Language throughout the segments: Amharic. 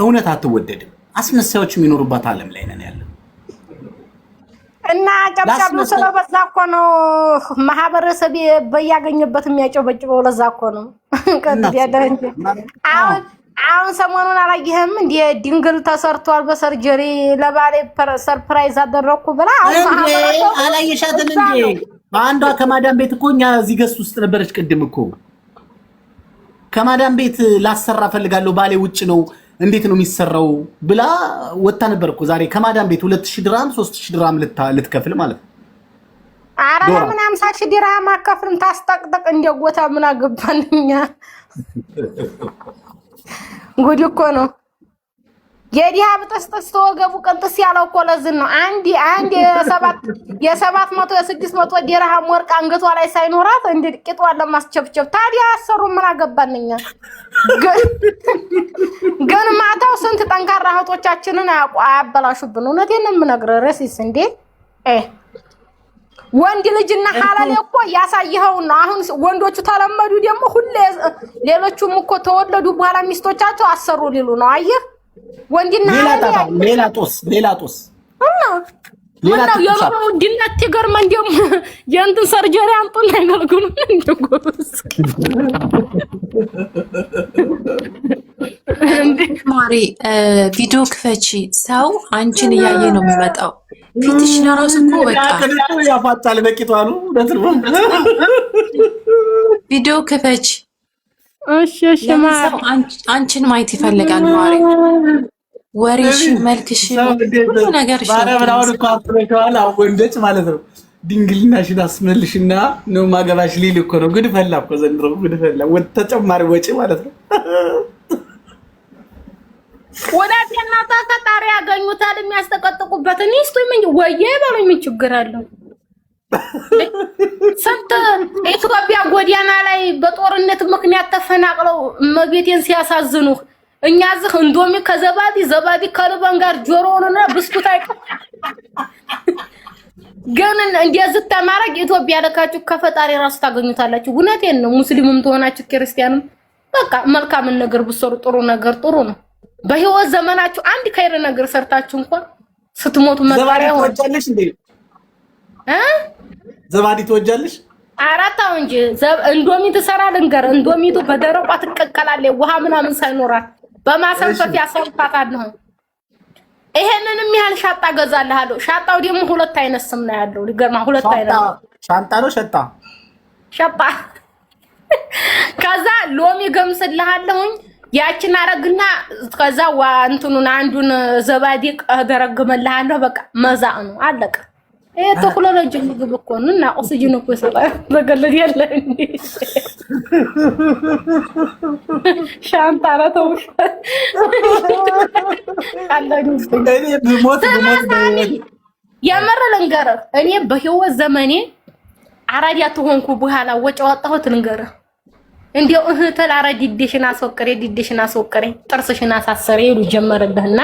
እውነት አትወደድም። አስመሳዮች የሚኖሩባት ዓለም ላይ ነን ያለው እና ጨብጫብ ስለበዛ እኮ ነው ማህበረሰብ በያገኘበት የሚያጨበጭበው። ለዛ እኮ ነው ከዚህ ያደረ እንጂ አሁን ሰሞኑን አላየህም እንዴ? ድንግል ተሰርቷል በሰርጀሪ ለባሌ ሰርፕራይዝ አደረኩ ብላ አላየሻትም እንዴ? አንዷ ከማዳም ቤት እኮ እኛ እዚህ ገስ ውስጥ ነበረች። ቅድም እኮ ከማዳም ቤት ላሰራ ፈልጋለሁ ባሌ ውጭ ነው እንዴት ነው የሚሰራው ብላ ወጣ ነበር እኮ ዛሬ ከማዳም ቤት 2000 ድራም 3000 ድራም ልትከፍል ማለት ነው። አረ ምን 50000 ድራም አከፍልም ታስጠቅጠቅ እንደጎታ ምን አገባንኛ? ጉድ እኮ ነው። የዲያ በተስተስ ተወገቡ ቀንጥስ ያለው እኮ ለዝን ነው። አንድ የ700 የ600 ድርሃም ወርቅ አንገቷ ላይ ሳይኖራት እንደ ቂጧን ለማስቸብቸብ ታዲያ አሰሩ ምን አገባንኛ? ግን ማታው ስንት ጠንካራ እህቶቻችንን አያበላሹብን። እውነቴን ነው የምነግርህ ረሲስ እንዴ ወንድ ልጅና ሐላል እኮ ያሳየው ነው። አሁን ወንዶቹ ተለመዱ ደግሞ ሁሌ ሌሎቹም እኮ ተወለዱ በኋላ ሚስቶቻቸው አሰሩ ሊሉ ነው። አየህ ወንድና ሌላ ጦስ እና የሮ ድነት ይገርመን ደግሞ የእንትን ሰርጀሪ አንጡና ያገልግሉ እንደጎስ ማሪ ቪዲዮ ክፈቺ። ሰው አንቺን እያየ ነው የሚመጣው። ፊትሽ ለራሱ እኮ በቃ ያፋጣል በቂቷሉ በትርቦ ቪዲዮ ክፈቺ። እሺ ማሪ አንቺን ማየት ይፈልጋል ማሪ። ወሬሽ መልክሽ ሁሉ ነገርሽ ባረብራው እኮ አፍረሻል። ወንዶች ማለት ነው ድንግልናሽን አስመልሽና ነው ማገባሽ ሊል እኮ ነው። ጉድ ፈላ እኮ ዘንድሮ ጉድ ፈላ። ተጨማሪ ወጪ ማለት ነው። ወዳትና ተጣጣሪ ያገኙታል የሚያስተቀጥቁበት ንስቱ ምን ወዬ ባለው ምን ችግር አለው? ሰንተ ኢትዮጵያ ጎዲያና ላይ በጦርነት ምክንያት ተፈናቅለው መቤቴን ሲያሳዝኑ እኛ ዝህ እንዶሚ ዘባዲ ከልበን ጋር ጆሮውንና ብስኩት አይቀ ግን እንደዚህ ተማረግ ኢትዮጵያ ለካችሁ ከፈጣሪ ራስ ታገኙታላችሁ። እውነቴን ነው። ሙስሊምም ተሆናችሁ ክርስቲያንም በቃ መልካም ነገር ብትሰሩ ጥሩ ነገር ጥሩ ነው። በህይወት ዘመናችሁ አንድ ከይረ ነገር ሰርታችሁ እንኳን ስትሞቱ መጣሪያ ወጫለሽ እንዴ? ዘባዲ ትወጃለሽ? አራታው እንጂ እንዶሚ ትሰራ ልንገር። እንዶሚቱ በደረቋ ትቀቀላለች ውሃ ምናምን ሳይኖራት በማሰንፈት ያሰንፋታል ነው። ይሄንንም ያህል ሻጣ ገዛልሃለሁ። ሻጣው ደግሞ ሁለት አይነት ስም ነው ያለው። ሊገርማ ሁለት አይነት ሻንጣ ነው ሸጣ ከዛ ሎሚ ገምስልሃለሁኝ ያችን አረግና ከዛ እንትኑን አንዱን ዘባዲ አደረግመልሃለሁ። በቃ መዛእ ነው አለቀ። ቴክኖሎጂ ምግብ እኮ ነው እና ኦክሲጅን እኮ ይሰጣል። በገለድ ያለ እንዴ ሻንጣ ነው የምር ልንገርህ እኔ በህይወት ዘመኔ አራዲያ ተሆንኩ በኋላ ወጪ ወጣሁት ልንገርህ። እንዴው እህተል አራዲ ዲሽና ሶቀሬ ጥርስሽና አሳሰረ ይሉ ጀመረልህና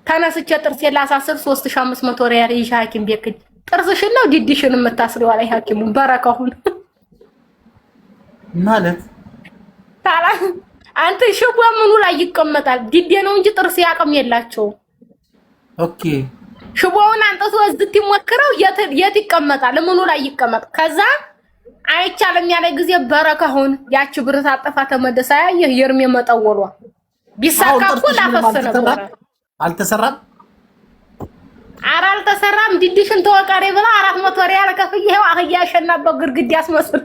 ታናስቸ ጥርስ የላሳስር 3500 ሪያል ይሻ ሐኪም ቤት ጥርስሽን ነው ዲዲሽን የምታስሪው አላይ ሐኪሙ በረካሁን ማለት ታላ አንተ ሽቦ ምኑ ላይ ይቀመጣል? ዲዲ ነው እንጂ ጥርስ ያቀም የላቸው። ኦኬ ሽቦውን አንተስ ወዝት ይሞክረው የት ይቀመጣል? ምኑ ላይ ይቀመጥ? ከዛ አይቻለም ያለ ጊዜ በረካሁን ያቺ ብር ታጠፋ ተመደሳ ያየ የርሜ መጠወሏ ቢሳካኩ ላፈሰ ነበር። አልተሰራም አልተሰራም። ዲዲሽን ተወቃሪ ብላ 400 ሪያል ከፍዬው አህያ ያሸናበት ግርግድ ያስመስል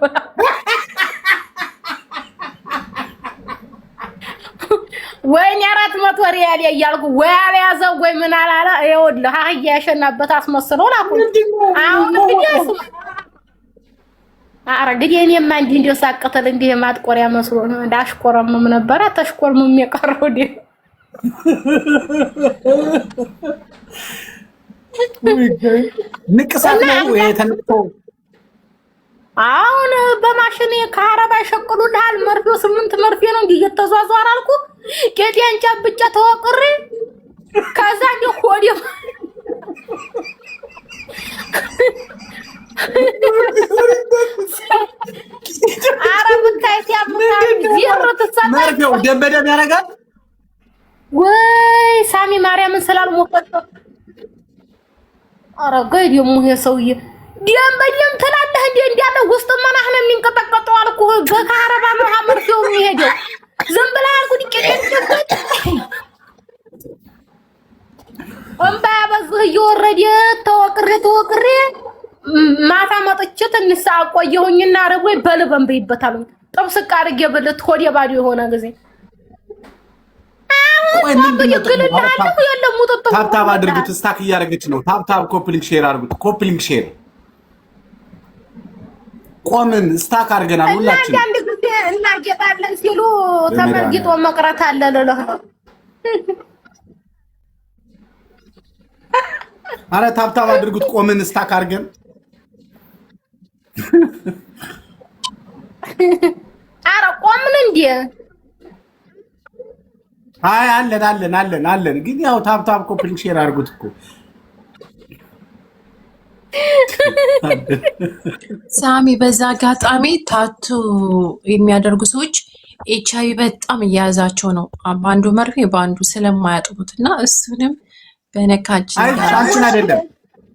ወይኔ 400 ሪያል ያያልኩ ወይ አልያዘው ወይ ምን አላላ ይኸውልህ አህያ ያሸናበት አስመስሎ ላኩ። አሁን እንግዲህ አረግዴ እኔማ እንዲሁ ሳቀተል እንዲህ ማጥቆሪያ መስሎ ነው ዳሽቆረም ነበር ተሽቆርም የሚቀረው ዲ ንቅሳት ነው የተነጠው። አሁን በማሽን ከአረባ ይሸቅሉልሃል። መርፌው 8 መርፌ ነው እንዴ እየተዟዟረ አልኩ። ቄጤን ጨብጬ ተወቅሬ ከዛ እንደ ሆዴ አረብ ታይት ያምታል ዚሮ ተሳታ መርፌው ደም በደም ያረጋል። ወይ ሳሚ ማርያምን ስላልሞቀጠ አረጋይ ደሞ ይሄ ሰውዬ ዲያም በዲያም ተላልህ እንዲያለ ውስጥ መናህ ነው የሚንቀጠቀጠው አልኩ። በካረባ ነው ሀመርፊው የሚሄደው ዝም ብላ አልኩ ዲቀደበት ወንባ በዚህ እየወረደ ተወቅሬ ማታ መጥቼ ትንሽ ሰዓት ቆየሁኝና አረጋይ በልበን በይበታል ጥብስቅ አድርጌ በለት ሆዴ ባዶ የሆነ ጊዜ ታብታብ አድርጉት። ስታክ እያደረገች ነው። ታብታብ ኮፕሊንግ ሼር አድርጉት። ኮፕሊንግ ሼር ቆምን ስታክ አድርገናል ሁላችን። አንድ ጊዜ እናጌጣለን ሲሉ ተመርጊጦ መቅረት አለ ለለህ ነው። አረ ታብታብ አድርጉት። ቆምን ስታክ አድርገን አረ ቆምን እንዴ? አይ አለን ግን ያው ታብታብ ኮፕሊንግ ሼር አድርጉት እኮ ሳሚ። በዛ አጋጣሚ ታቱ የሚያደርጉ ሰዎች ኤችአይቪ በጣም እየያዛቸው ነው። በአንዱ መርፌ በአንዱ ስለማያጥቡት እና እሱንም በነካችን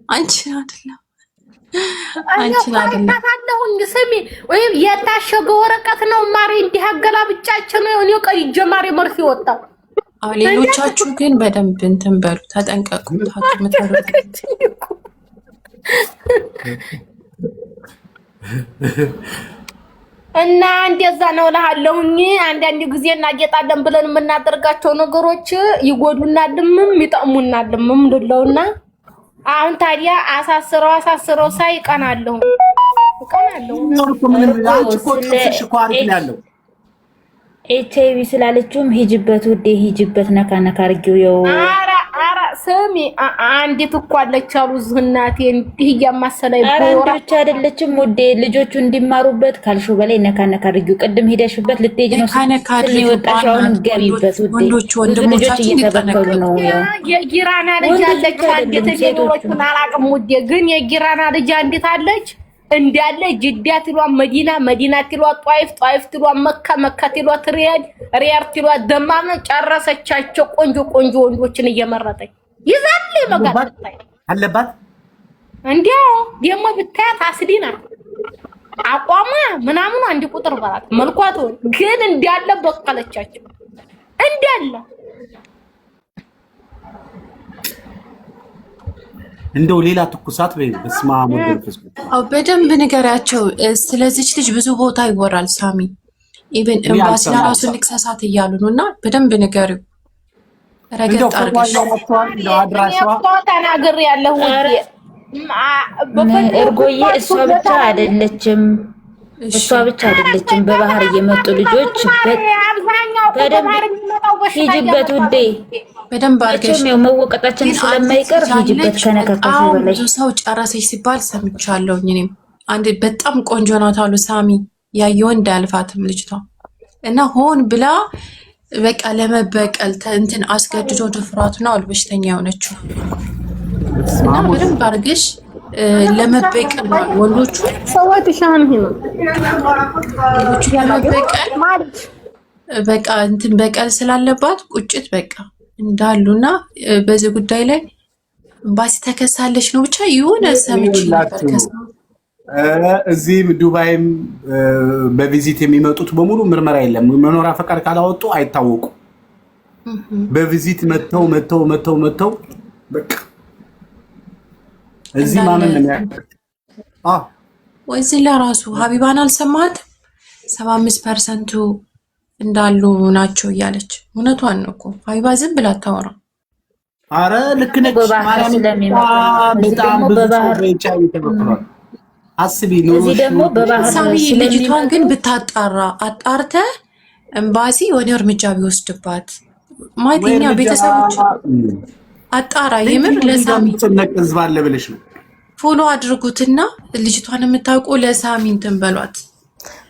አንቺን አይደለም አለሁኝ ስሚ ወይ የታሸገ ወረቀት ነው ማሪ እንዲህ አገላብጫችን ነው እኔ ቀይ ጀማሪ መርፌ ወጣ። ሌሎቻችሁ ግን በደንብ እንትን በሉ ተጠንቀቁ። ታቱ ምትወረቀ እና እንደዛ ነው እልሃለሁኝ። አንዳንድ ጊዜ እናጌጣለን ብለን የምናደርጋቸው ነገሮች ይጎዱናልም ይጠቅሙናልም ልለውና አሁን ታዲያ አሳስረው ሳይ ቀናለሁ። ኤችአይቪ ስላለችውም ሂጅበት ውዴ ሂጅበት ነካ አርጊው። የው ኧረ ስሚ አንዲት እኮ አለች አሉ ዝናቴ እንዲህ እያማሰለኝ ቦራች አይደለችም ውዴ። ልጆቹ እንዲማሩበት ካልሹ በላይ ነካ አርጊው። ቅድም ሄደሽበት ልትሄጂ ነው ስለወጣሽ አሁን ገቢበት ውዴ። ልጆች እየተበከሉ ነው። የጊራና ልጅ አለች አንዲት ጀሮቹን አላቅም ውዴ። ግን የጊራና ልጅ አንዲት አለች እንዳለ ጅዳ ትሏ መዲና ትሏ ጧይፍ ትሏ መካ ትሏ ሪያድ ትሏ ደማም ጨረሰቻቸው። ቆንጆ ወንዶችን እየመረጠኝ ይዛል መጋጣይ አለባት። እንዲያው ደሞ ብታያት አስዲና አቋማ ምናምን አንድ ቁጥር ባላት መልኳቱ ግን እንዳለ በቀለቻቸው እንዳለ እንደው ሌላ ትኩሳት በስማ ሞደልፈስ በደንብ ንገሪያቸው። ስለዚች ልጅ ብዙ ቦታ ይወራል ሳሚ። ኢቭን ኤምባሲ ራሱ ንክሰሳት እያሉ ነውና በደንብ ንገሪው። ረገጥ አርገሽ ተናግሬ ያለሁ እርጎዬ እሷ ብቻ አይደለችም በባህር እየመጡ ልጆች በደንብ ሂጅበት ውዴ። በደንብ አርገሽ ነው መወቀጣችን ስለማይቀር ሂጅበት። ከነካካሽ በላይ ብዙ ሰው ጨረሰች ሲባል ሰምቻለሁ። እኔም አንድ በጣም ቆንጆ ናት አሉ ሳሚ። ያየው እንዳልፋትም ልጅቷ እና ሆን ብላ በቃ ለመበቀል እንትን አስገድዶ ድፍራቱ ነው በሽተኛ የሆነችው። እና በደንብ አርገሽ ለመበቀል ወንዶቹ ሰዋት ሻን ነው ወንዶቹ ለመበቀል በቃ እንትን በቀል ስላለባት ቁጭት በቃ እንዳሉና በዚህ ጉዳይ ላይ ባሲ ተከሳለች ነው ብቻ የሆነ ሰምቼ ነበር። እዚህ ዱባይም በቪዚት የሚመጡት በሙሉ ምርመራ የለም። መኖሪያ ፈቃድ ካላወጡ አይታወቁ። በቪዚት መተው በቃ እዚህ ማመን ነው ያለው። ወይስ ለራሱ ሀቢባን አልሰማት 75% እንዳሉ ናቸው እያለች እውነቷን ነው እኮ ሀቢባ ዝም ብላ አታወራ። አረ ልክ ነች። በጣም በባህር ተበክሯል። አስቢ ነው እዚህ ደግሞ በባህር ልጅቷን ግን አጣርተ ኤምባሲ ወደ እርምጃ ቢወስድባት ማይተኛ ቤተሰቦች አጣራ። የምር ለሳሚ ህዝብ አለ ብለሽ ነው ፎሎ አድርጉትና ልጅቷን የምታውቁ ለሳሚ እንትን በሏት።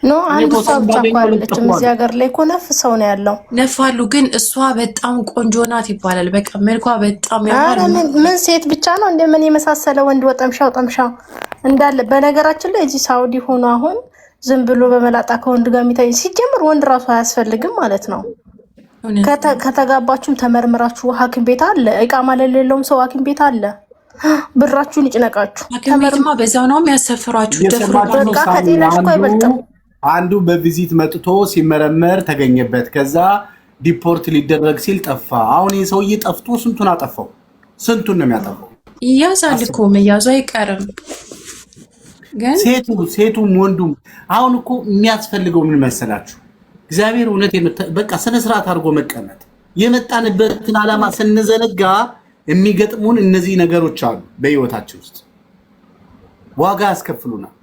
ኖ አንድ ሰው ብቻ አይደለችም እዚህ ሀገር ላይ እኮ ነፍ ሰው ነው ያለው። ነፋሉ ግን እሷ በጣም ቆንጆ ናት ይባላል። በቃ መልኳ በጣም ያምራል። ምን ሴት ብቻ ነው እንደምን የመሳሰለ ወንድ ወጠምሻው እንዳለ። በነገራችን ላይ እዚህ ሳውዲ ሆኖ አሁን ዝም ብሎ በመላጣ ከወንድ ጋር የሚታይ ሲጀምር ወንድ ራሱ አያስፈልግም ማለት ነው። ከተጋባችሁም ተመርምራችሁ ሐኪም ቤት አለ። ኢቃማ ለሌለውም ሰው ሐኪም ቤት አለ። ብራችሁን ይጭነቃችሁ። ተመርማ በዛው ነው የሚያሰፍራችሁ። በቃ ከጤናሽ እኮ አይበልጥም። አንዱ በቪዚት መጥቶ ሲመረመር ተገኘበት። ከዛ ዲፖርት ሊደረግ ሲል ጠፋ። አሁን ይሄ ሰውዬ ጠፍቶ ስንቱን አጠፋው? ስንቱን ነው የሚያጠፋው? ይያዛል እኮ መያዙ አይቀርም። ግን ሴቱም ወንዱም አሁን እኮ የሚያስፈልገው ምን መሰላችሁ? እግዚአብሔር እውነት በቃ ስነ ስርዓት አድርጎ መቀመጥ። የመጣንበትን ዓላማ ስንዘነጋ የሚገጥሙን እነዚህ ነገሮች አሉ በህይወታችን ውስጥ ዋጋ ያስከፍሉናል።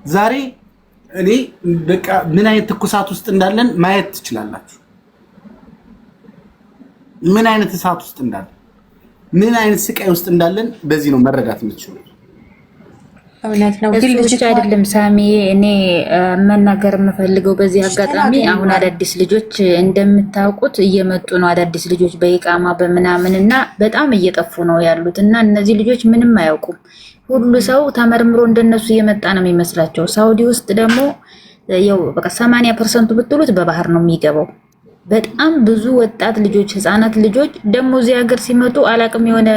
ዛሬ እኔ በቃ ምን አይነት ትኩሳት ውስጥ እንዳለን ማየት ትችላላችሁ። ምን አይነት እሳት ውስጥ እንዳለን፣ ምን አይነት ስቃይ ውስጥ እንዳለን በዚህ ነው መረዳት የምትችሉት። እሱ ብቻ አይደለም ሳሚ፣ እኔ መናገር የምፈልገው በዚህ አጋጣሚ አሁን አዳዲስ ልጆች እንደምታውቁት እየመጡ ነው። አዳዲስ ልጆች በኢቃማ በምናምን እና በጣም እየጠፉ ነው ያሉት እና እነዚህ ልጆች ምንም አያውቁም። ሁሉ ሰው ተመርምሮ እንደነሱ እየመጣ ነው የሚመስላቸው። ሳውዲ ውስጥ ደግሞ ያው በቃ 80% ብትሉት በባህር ነው የሚገባው። በጣም ብዙ ወጣት ልጆች ህፃናት ልጆች ደግሞ እዚህ ሀገር ሲመጡ አላቅም የሆነ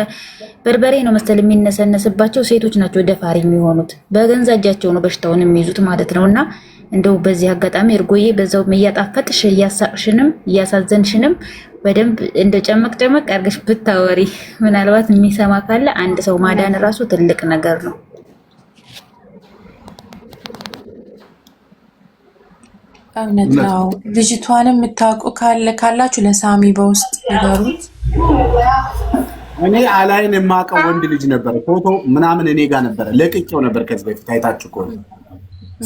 በርበሬ ነው መሰል የሚነሰነስባቸው ሴቶች ናቸው ደፋሪ የሚሆኑት። በገንዛ እጃቸው ነው በሽታውን የሚይዙት ማለት ነው። እና እንደው በዚህ አጋጣሚ እርጎዬ በዛው እያጣፈጥሽ እያሳቅሽንም እያሳዘንሽንም በደንብ እንደ ጨመቅ አድርገሽ ብታወሪ ምናልባት የሚሰማ ካለ አንድ ሰው ማዳን ራሱ ትልቅ ነገር ነው። እውነት ነው። ልጅቷንም የምታውቁ ካላችሁ ለሳሚ በውስጥ ይገሩት። እኔ አላይን የማውቀው ወንድ ልጅ ነበር። ፎቶ ምናምን እኔ ጋር ነበር፣ ለቅቄው ነበር ከዚህ በፊት አይታችሁ ከሆነ።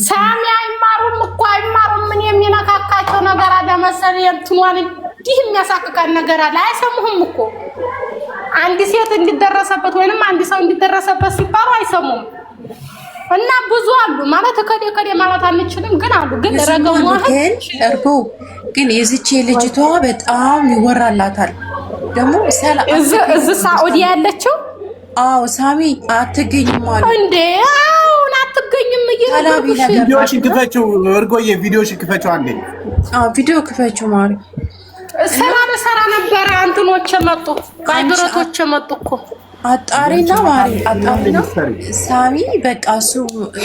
ሳሚ አይማሩም እኮ አይማሩም። ምን የሚነካካቸው ነገር አለ መሰለኝ። እንትኗን እንዲህ የሚያሳክካን ነገር አለ። አይሰሙህም እኮ አንድ ሴት እንዲደረሰበት ወይንም አንድ ሰው እንዲደረሰበት ሲባሉ አይሰሙም። እና ብዙ አሉ ማለት ከዴ ማለት አንችልም፣ ግን አሉ። ግን ረገው እርቦ ግን የዚች ልጅቷ በጣም ይወራላታል። ደግሞ እዚ ሳኡዲ ያለችው ሳሚ አትገኝም አሉ እንዴ? አሁን አትገኝም እየተላቢ ቪዲዮሽ ክፈችው፣ እርጎዬ ቪዲዮሽ ክፈችው። አንዴ ቪዲዮ ክፈችው ማሪ። ሰራ ነበር። አንተኖች መጡ፣ ባይብረቶች መጡ እኮ አጣሪና ማሪ አጣሪና ሳሚ በቃ እሱ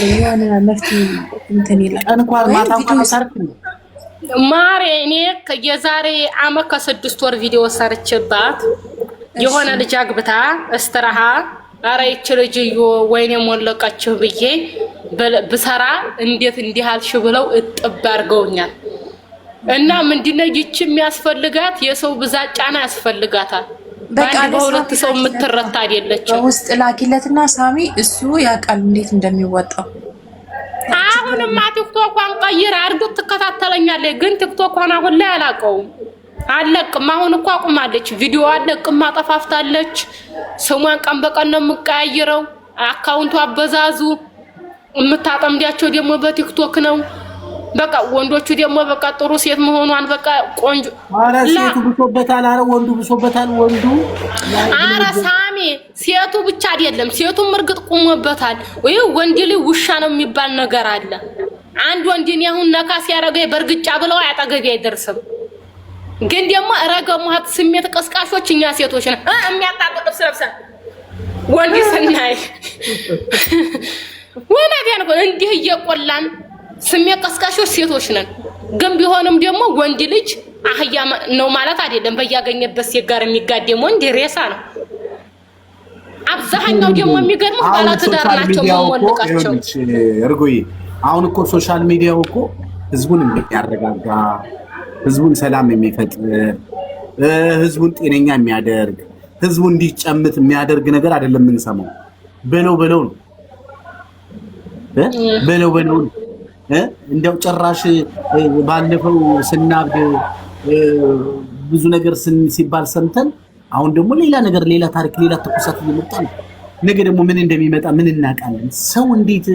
የሆነ መፍትሄ እንትን ይላል። እንኳን ማታ ማሪ እኔ የዛሬ አመት ከ6 ወር ቪዲዮ ሰርችባት የሆነ ልጅ አግብታ እስትራሃ አረ ይች ልጅዮ ወይኔ ሞለቀችው ብዬ ብሰራ እንዴት እንዲህ አልሽ ብለው እጥብ አድርገውኛል። እና ምንድነው ይች የሚያስፈልጋት የሰው ብዛት ጫና ያስፈልጋታል። በቃ በሁለት ሰው የምትረታ አይደለችም። ውስጥ ላኪለትና ሳሚ እሱ ያውቃል እንዴት እንደሚወጣው። አሁንማ ቲክቶኳን ቀይር አድርገው ትከታተለኛለች፣ ግን ቲክቶኳን አሁን ላይ አላውቀውም። አለቅም አሁን እኮ አቁማለች። ቪዲዮ አለቅም አጠፋፍታለች። ስሟን ቀን በቀን ነው የምቀያይረው። አካውንቱ አበዛዙ የምታጠምዳቸው ደግሞ በቲክቶክ ነው። በቃ ወንዶቹ ደግሞ በቃ ጥሩ ሴት መሆኗን በቃ ቆንጆ አረ ሴቱ ብሶበታል። አረ ወንዱ ብሶበታል። ወንዱ አረ ሳሚ ሴቱ ብቻ አይደለም፣ ሴቱም እርግጥ ቆሞበታል። ወይ ወንድ ልጅ ውሻ ነው የሚባል ነገር አለ። አንድ ወንድን ያሁን ነካስ ያረገ በርግጫ ብለው አያጠገብ አይደርስም። ግን ደግሞ ረገሙት ስሜት ቀስቃሾች እኛ ሴቶች ነን። የሚያጣጥጥ ስለብሰ ወንድ ስናይ ወናዲያን ነው እንዲህ እየቆላን ስሜት ቀስቃሾች ሴቶች ነን። ግን ቢሆንም ደግሞ ወንድ ልጅ አህያ ነው ማለት አይደለም። በያገኘበት ሴት ጋር የሚጋደም ወንድ ሬሳ ነው። አብዛኛው ደግሞ የሚገርመው ባለትዳር ናቸው የሚወልቃቸው። እርጎዬ አሁን እኮ ሶሻል ሚዲያው እኮ ህዝቡን የሚያረጋጋ፣ ህዝቡን ሰላም የሚፈጥር፣ ህዝቡን ጤነኛ የሚያደርግ፣ ህዝቡን እንዲጨምት የሚያደርግ ነገር አይደለም የምንሰማው። በለው ነው በለው እንደው ጭራሽ ባለፈው ስናብድ ብዙ ነገር ሲባል ሰምተን አሁን ደግሞ ሌላ ነገር፣ ሌላ ታሪክ፣ ሌላ ትኩሳት እየመጣ ነው። ነገ ደግሞ ምን እንደሚመጣ ምን እናውቃለን? ሰው እንዴት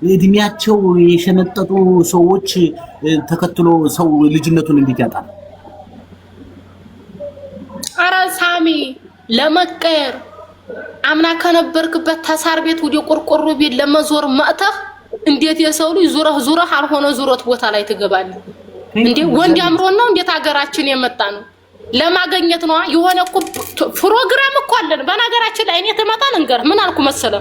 እድሜያቸው የሸነጠጡ ሰዎች ተከትሎ ሰው ልጅነቱን እንዴት ያጣል? አረ ሳሚ ለመቀየር አምና ከነበርክበት ተሳር ቤት ወደ ቆርቆሮ ቤት ለመዞር መጥተህ እንዴት የሰው ልጅ ዙረህ አልሆነ ዙረት ቦታ ላይ ትገባለህ? እንዴ ወንድ አምሮን ነው እንዴት ሀገራችን የመጣ ነው ለማገኘት ነው የሆነ እኮ ፕሮግራም እኮ አለን በነገራችን ላይ እኔ ተመጣ ነገር ምን አልኩ መሰለ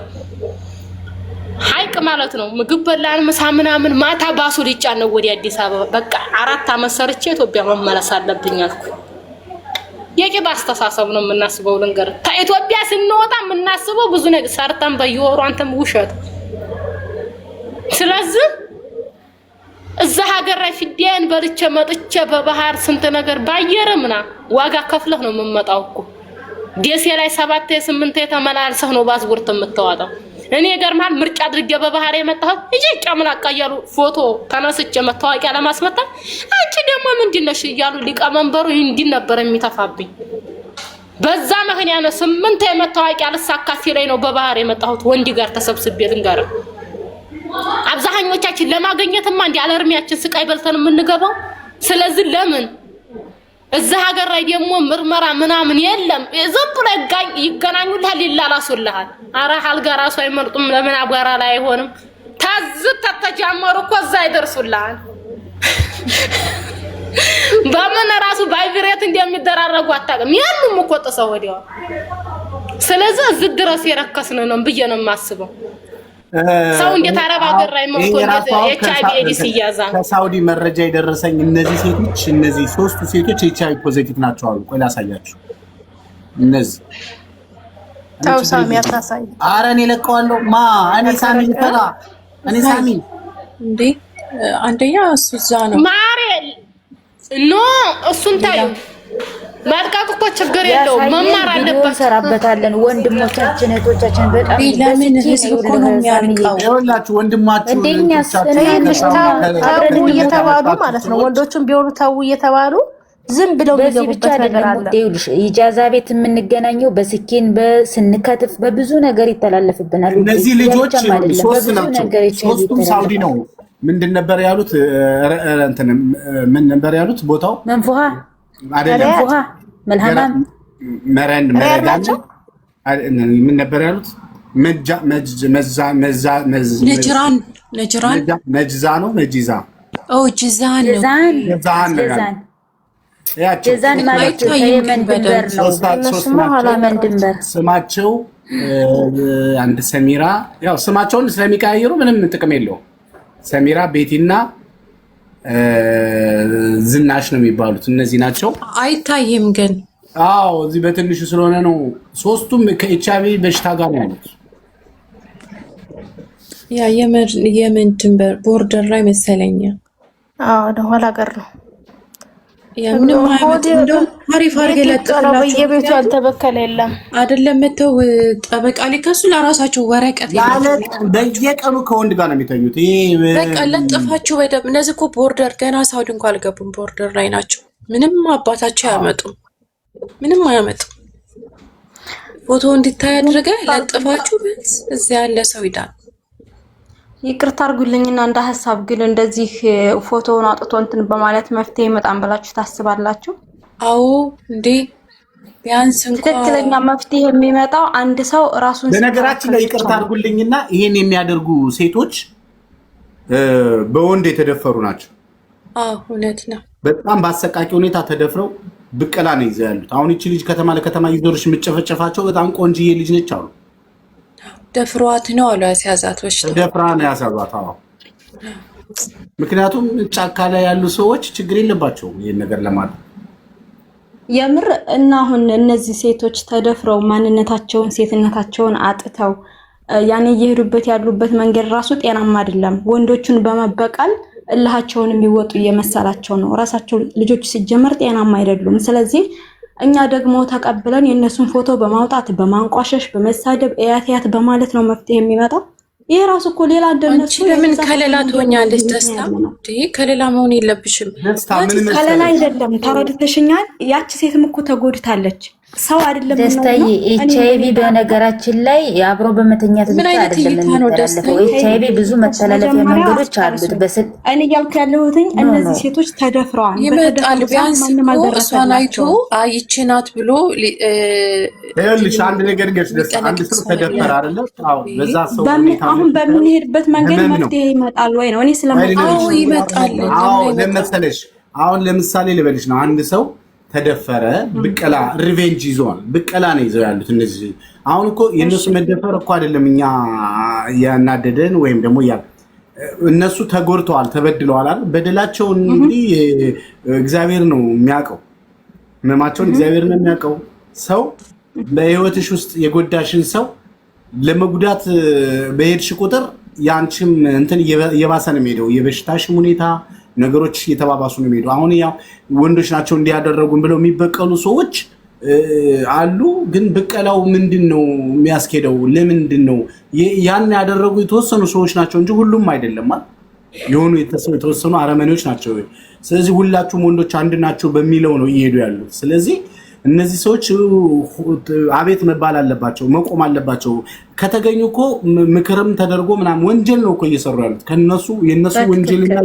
ሀይቅ ማለት ነው ምግብ በላን ምሳ ምናምን ማታ ባሱ ሊጫን ነው ወዲ አዲስ አበባ በቃ 4 አመት ሰርቼ ኢትዮጵያ መመለስ አለብኝ አልኩ የቂባ አስተሳሰብ ነው የምናስበው ነገር ከኢትዮጵያ ስንወጣ የምናስበው ብዙ ነገር ሰርተን በየወሩ አንተም ውሸት ስለዚህ እዛ ሀገር ላይ ፊዲያን በልቼ መጥቼ በባህር ስንት ነገር ባየረምና ዋጋ ከፍለህ ነው የምመጣው እኮ ደሴ ላይ 7 8 ተመላልሰህ ነው ፓስፖርት የምታወጣው እኔ ገርማል ምርጫ አድርጌ በባህር የመጣሁ እጂ ጫምላቃ ያሉ ፎቶ ተነስቼ መታወቂያ ለማስመጣ አንቺ ደግሞ ምንድነሽ ይያሉ ሊቀመንበሩ እንዲህ ነበር የሚተፋብኝ በዛ ምክንያት 8 የመታወቂያ ልሳካፊ ላይ ነው በባህር የመጣሁት ወንዲ ጋር ተሰብስቤ ልንገር አብዛኞቻችን ለማግኘትማ እንደ አለርሚያችን ስቃይ በልተን የምንገባው ስለዚህ ለምን እዛ ሀገር ላይ ደግሞ ምርመራ ምናምን የለም ዝም ብሎ ይገናኙልሃል ይላላሱልሃል አራ አልጋ ራሱ አይመርጡም ለምን አባራ ላይ አይሆንም ታዝት ተጀመሩ እኮ እዛ ይደርሱልሃል በምን ራሱ ባይብሬት እንደሚደራረጉ አታውቅም ያንንም እኮ ጥሰው ወዲያው ስለዚህ እዚህ ድረስ የረከስን ነው ብዬ ነው የማስበው ሰው እንዴት አረብ ሀገር ላይ መጥቶ እንዴት ኤችአይቪ ኤዲስ ይያዛል ከሳውዲ መረጃ የደረሰኝ እነዚህ ሶስቱ ሴቶች ኤችአይቪ ፖዚቲቭ ናቸው አሉ ቆይ ላሳያችሁ እነዚህ ታው ሳሚ አታሳይ ኧረ እኔ ለቀዋለሁ እኔ ሳሚ ልፈራ እኔ ሳሚ እንዴ አንደኛ እሱ እዛ ነው ማሬል ኖ እሱን ታዩ ማጥቃት እኮ ችግር የለው መማር አለበት እንሰራበታለን ወንድሞቻችን እህቶቻችን በጣም ለምን ህዝብ እኮ ነው የሚያልቀው ይኸውላችሁ ወንድማችሁ ታው እየተባሉ ማለት ነው ወንዶቹም ቢሆኑ ታው እየተባሉ ዝም ብለው የሚገቡበት ነገር አለ ይኸውልሽ ኢጃዛ ቤት የምንገናኘው በስኪን በስንከትፍ በብዙ ነገር ይተላለፍብናል እነዚህ ልጆች ሶስት ናቸው ሶስቱም ሳውዲ ነው ምንድን ነበር ያሉት እንትን ምን ነበር ያሉት ቦታው መንፉሃ አይደለም መንፉሃ መልሃማም መረን ምን ነበር ያሉት ነጅራን ነጅዛ ነው ነጂዛ ጅዛን ጀዛን ማለት የመን ድንበር ነው የመን ድንበር ስማቸው አንድ ሰሚራ ያው ስማቸውን ስለሚቀያየሩ ምንም ጥቅም የለውም ሰሚራ ቤቲና ዝናሽ ነው የሚባሉት እነዚህ ናቸው አይታይም ግን አዎ እዚህ በትንሹ ስለሆነ ነው ሶስቱም ከኤችአይቪ በሽታ ጋር ነው ያሉት ያ የመን ድንበር ቦርደር ላይ መሰለኝ አዎ ደኋላ ሀገር ነው ምንም አይነት እንደው አሪፍ አድርገው ለጥፈላችሁ በየቤቱ አልተበከለ የለም አይደለም መተው ጠበቃ ሊከሱ ለራሳቸው ወረቀት በየቀኑ ከወንድ ጋር ነው የሚተኙት ይሄ በቃ ለጥፋችሁ በደም እነዚህ እኮ ቦርደር ገና ሳውዲ እንኳን አልገቡም ቦርደር ላይ ናቸው ምንም አባታቸው አያመጡም ምንም አያመጡም ፎቶ እንዲታይ አድርገህ ለጥፋችሁ እዚያ ያለ ሰው ይዳል ይቅርታ አድርጉልኝና እንደ ሐሳብ ግን እንደዚህ ፎቶውን አጥቶ እንትን በማለት መፍትሄ ይመጣን ብላችሁ ታስባላችሁ? አዎ እንዴ ቢያንስ እንኳን ትክክለኛ መፍትሄ የሚመጣው አንድ ሰው ራሱን በነገራችን ላይ ይቅርታ አድርጉልኝና ይሄን የሚያደርጉ ሴቶች በወንድ የተደፈሩ ናቸው። አዎ እውነት ነው። በጣም በአሰቃቂ ሁኔታ ተደፍረው ብቀላ ነው ይዘው ያሉት። አሁን እቺ ልጅ ከተማ ለከተማ ይዞርሽ የምትጨፈጨፋቸው በጣም ቆንጅዬ ልጅ ነች አሉ። ደፍሯት ነው አሉ ያስያዛት በሽታ ደፍራ ነው ያሳዟት። አዎ ምክንያቱም ጫካ ላይ ያሉ ሰዎች ችግር የለባቸውም ይሄን ነገር ለማድረግ የምር እና አሁን እነዚህ ሴቶች ተደፍረው ማንነታቸውን ሴትነታቸውን አጥተው ያኔ እየሄዱበት ያሉበት መንገድ ራሱ ጤናማ አይደለም። ወንዶቹን በመበቀል እልሃቸውን የሚወጡ እየመሰላቸው ነው። ራሳቸው ልጆች ሲጀመር ጤናማ አይደሉም። ስለዚህ እኛ ደግሞ ተቀብለን የነሱን ፎቶ በማውጣት በማንቋሸሽ በመሳደብ እያት በማለት ነው መፍትሄ የሚመጣው። ይሄ ራሱ እኮ ሌላ እንደነሱ ለምን ከለላ ትሆኛለሽ? ደስታ ከለላ መሆን የለብሽም። ከለላ አይደለም ተረድተሽኛል። ያቺ ሴትም እኮ ተጎድታለች። ሰው አይደለም ነው ደስታዬ ኤችአይቪ በነገራችን ላይ አብሮ በመተኛት ብቻ አይደለም የሚተላለፈው። ኤችአይቪ ብዙ መተላለፊያ መንገዶች አሉት። እኔ እያልኩ ያለሁት እነዚህ ሴቶች ተደፍረዋል። ይመጣል ቢያንስ እሷን አይቶ ይቺ ናት ብሎ ይኸውልሽ አንድ ነገር ገጭ ደስታ አንድ ሰው ተደፈረ አይደለ? አዎ በዛ ሰው አሁን በምንሄድበት መንገድ መፍትሄ ይመጣል ወይ ነው? እኔ ስለማውቀው ይመጣል። አዎ ለመሰለሽ አሁን ለምሳሌ ልበልሽ ነው አንድ ሰው ተደፈረ ብቀላ ሪቬንጅ ይዟል ብቀላ ነው ይዘው ያሉት እነዚህ አሁን እኮ የነሱ መደፈር እኮ አይደለም እኛ ያናደደን ወይም ደግሞ ያ እነሱ ተጎድተዋል ተበድለዋል አይደል በደላቸውን እንግዲህ እግዚአብሔር ነው የሚያውቀው መማቸውን እግዚአብሔር ነው የሚያውቀው ሰው በህይወትሽ ውስጥ የጎዳሽን ሰው ለመጉዳት በሄድሽ ቁጥር ያንቺም እንትን የባሰ ነው የሚሄደው የበሽታሽም ሁኔታ ነገሮች እየተባባሱ ነው የሚሄደው አሁን ያ ወንዶች ናቸው እንዲያደረጉን ብለው የሚበቀሉ ሰዎች አሉ ግን በቀላው ምንድነው የሚያስኬደው ለምንድነው ያን ያደረጉ የተወሰኑ ሰዎች ናቸው እንጂ ሁሉም አይደለም ማለት የሆኑ የተወሰኑ አረመኔዎች ናቸው ስለዚህ ሁላችሁም ወንዶች አንድ ናቸው በሚለው ነው እየሄዱ ያሉት ስለዚህ እነዚህ ሰዎች አቤት መባል አለባቸው መቆም አለባቸው ከተገኙ እኮ ምክርም ተደርጎ ምናምን ወንጀል ነው እኮ እየሰሩ ያሉት ከነሱ የነሱ ወንጀልና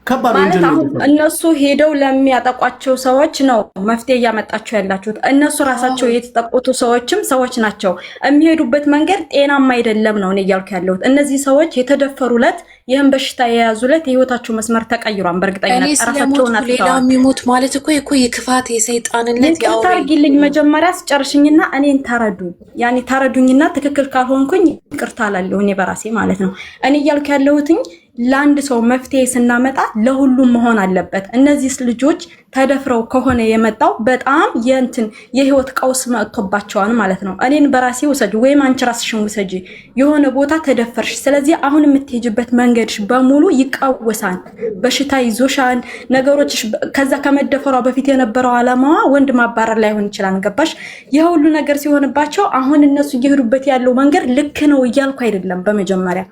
ከባድ ወንጀል ነው እነሱ ሄደው ለሚያጠቋቸው ሰዎች ነው መፍትሄ ያመጣቸው ያላችሁት እነሱ ራሳቸው የተጠቁቱ ሰዎች ናቸው የሚሄዱበት መንገድ ጤናማ አይደለም ነው እኔ እያልኩ ያለሁት እነዚህ ሰዎች የተደፈሩለት ይሄን በሽታ የያዙለት የህይወታቸው መስመር ተቀይሯል በእርግጠኝነት ራሳቸውን አጥተዋል ሌላ የሚሞት ማለት እኮ የክፋት የሰይጣንነት ያው ታርጊልኝ መጀመሪያ ስጨርሽኝና እኔን ታረዱ ያኔ ታረዱኝና ትክክል ካልሆንኩኝ ይቅርታ አላለሁ እኔ በራሴ ማለት ነው እኔ እያልኩ ያለሁትኝ ለአንድ ሰው መፍትሄ ስናመጣ ለሁሉም መሆን አለበት እነዚህ ልጆች ተደፍረው ከሆነ የመጣው በጣም የህይወት ቀውስ መጥቶባቸዋል ማለት ነው እኔን በራሴ ወሰጂ ወይም አንቺ ራስሽን ወሰጂ የሆነ ቦታ ተደፈርሽ ስለዚህ አሁን የምትሄጂበት መንገድሽ በሙሉ ይቃወሳል በሽታ ይዞሻል ነገሮች ከዛ ከመደፈሯ በፊት የነበረው አላማዋ ወንድ ማባረር ላይሆን ይችላል ገባሽ የሁሉ ነገር ሲሆንባቸው አሁን እነሱ እየሄዱበት ያለው መንገድ ልክ ነው እያልኩ አይደለም በመጀመሪያ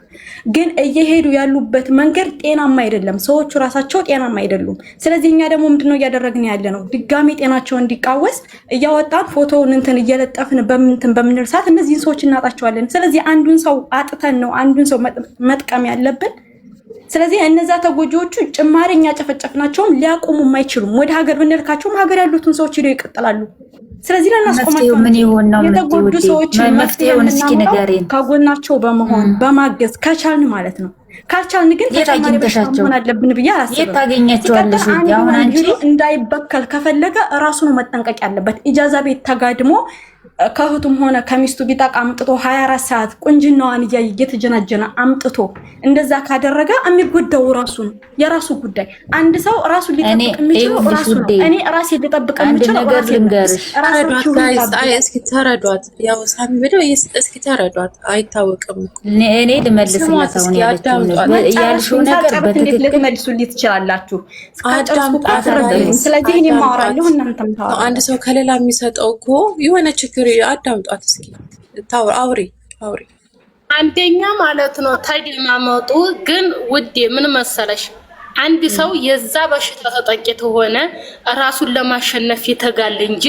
ግን እየሄዱ ያሉበት መንገድ ጤናማ አይደለም ሰዎቹ ራሳቸው ጤናማ አይደሉም ስለዚህ እኛ ደግሞ ምንድነው ያደረግን ያለ ነው ድጋሚ ጤናቸው እንዲቃወስ እያወጣን ፎቶውን እየለጠፍን በምንል ሰዓት እነዚህን ሰዎች እናጣቸዋለን ስለዚህ አንዱን ሰው አጥተን ነው አንዱን ሰው መጥቀም ያለብን ስለዚህ እነዛ ተጎጂዎቹ ጭማሪኛ ጨፈጨፍናቸውም ሊያቆሙም አይችሉም ወደ ሀገር ብንልካቸውም ሀገር ያሉትን ሰዎች ሄደው ይቀጥላሉ ስለዚህ ለናስቆማቸው ምን ይሆን ነው የተጎዱ ሰዎች መፍትሄውን እስኪ ንገሪን ከጎናቸው በመሆን በማገዝ ከቻልን ማለት ነው ካልቻልን ግን ተጨማሪ ሆነ አለብን ብዬ አላስብም የታገኛቸዋለሽ ያሁን አንቺ እንዳይበከል ከፈለገ ራሱ ነው መጠንቀቅ ያለበት ኢጃዛ ቤት ተጋድሞ ከህቱም ሆነ ከሚስቱ ቢጣቃ አምጥቶ 24 ሰዓት ቁንጅናዋን እየተጀናጀና አምጥቶ እንደዛ ካደረገ የሚጎዳው ራሱ ነው የራሱ ጉዳይ አንድ ሰው ራሱ ሊጠብቅ የሚችለው ራሱ ነው እኔ ራሴ ልጠብቅ የምችለው ነገር ልንገርሽ እስኪ ተረዷት ያው ሳሚ ብለው እስኪ ተረዷት አይታወቅም እኔ ልመልስላት አሁን ያልሽው ነገር በትክክል ልትመልሱልኝ ትችላላችሁ ስለዚህ እኔ ማወራለሁ እናንተም ታወራላችሁ አንድ ሰው ከሌላ የሚሰጠው እኮ የሆነ ችግር አዳምጧት እስኪ አውሪ አንደኛ ማለት ነው ተደማመጡ ግን ውዴ ምን መሰለሽ አንድ ሰው የዛ በሽታ ተጠቂት ሆነ ራሱን ለማሸነፍ ይተጋል እንጂ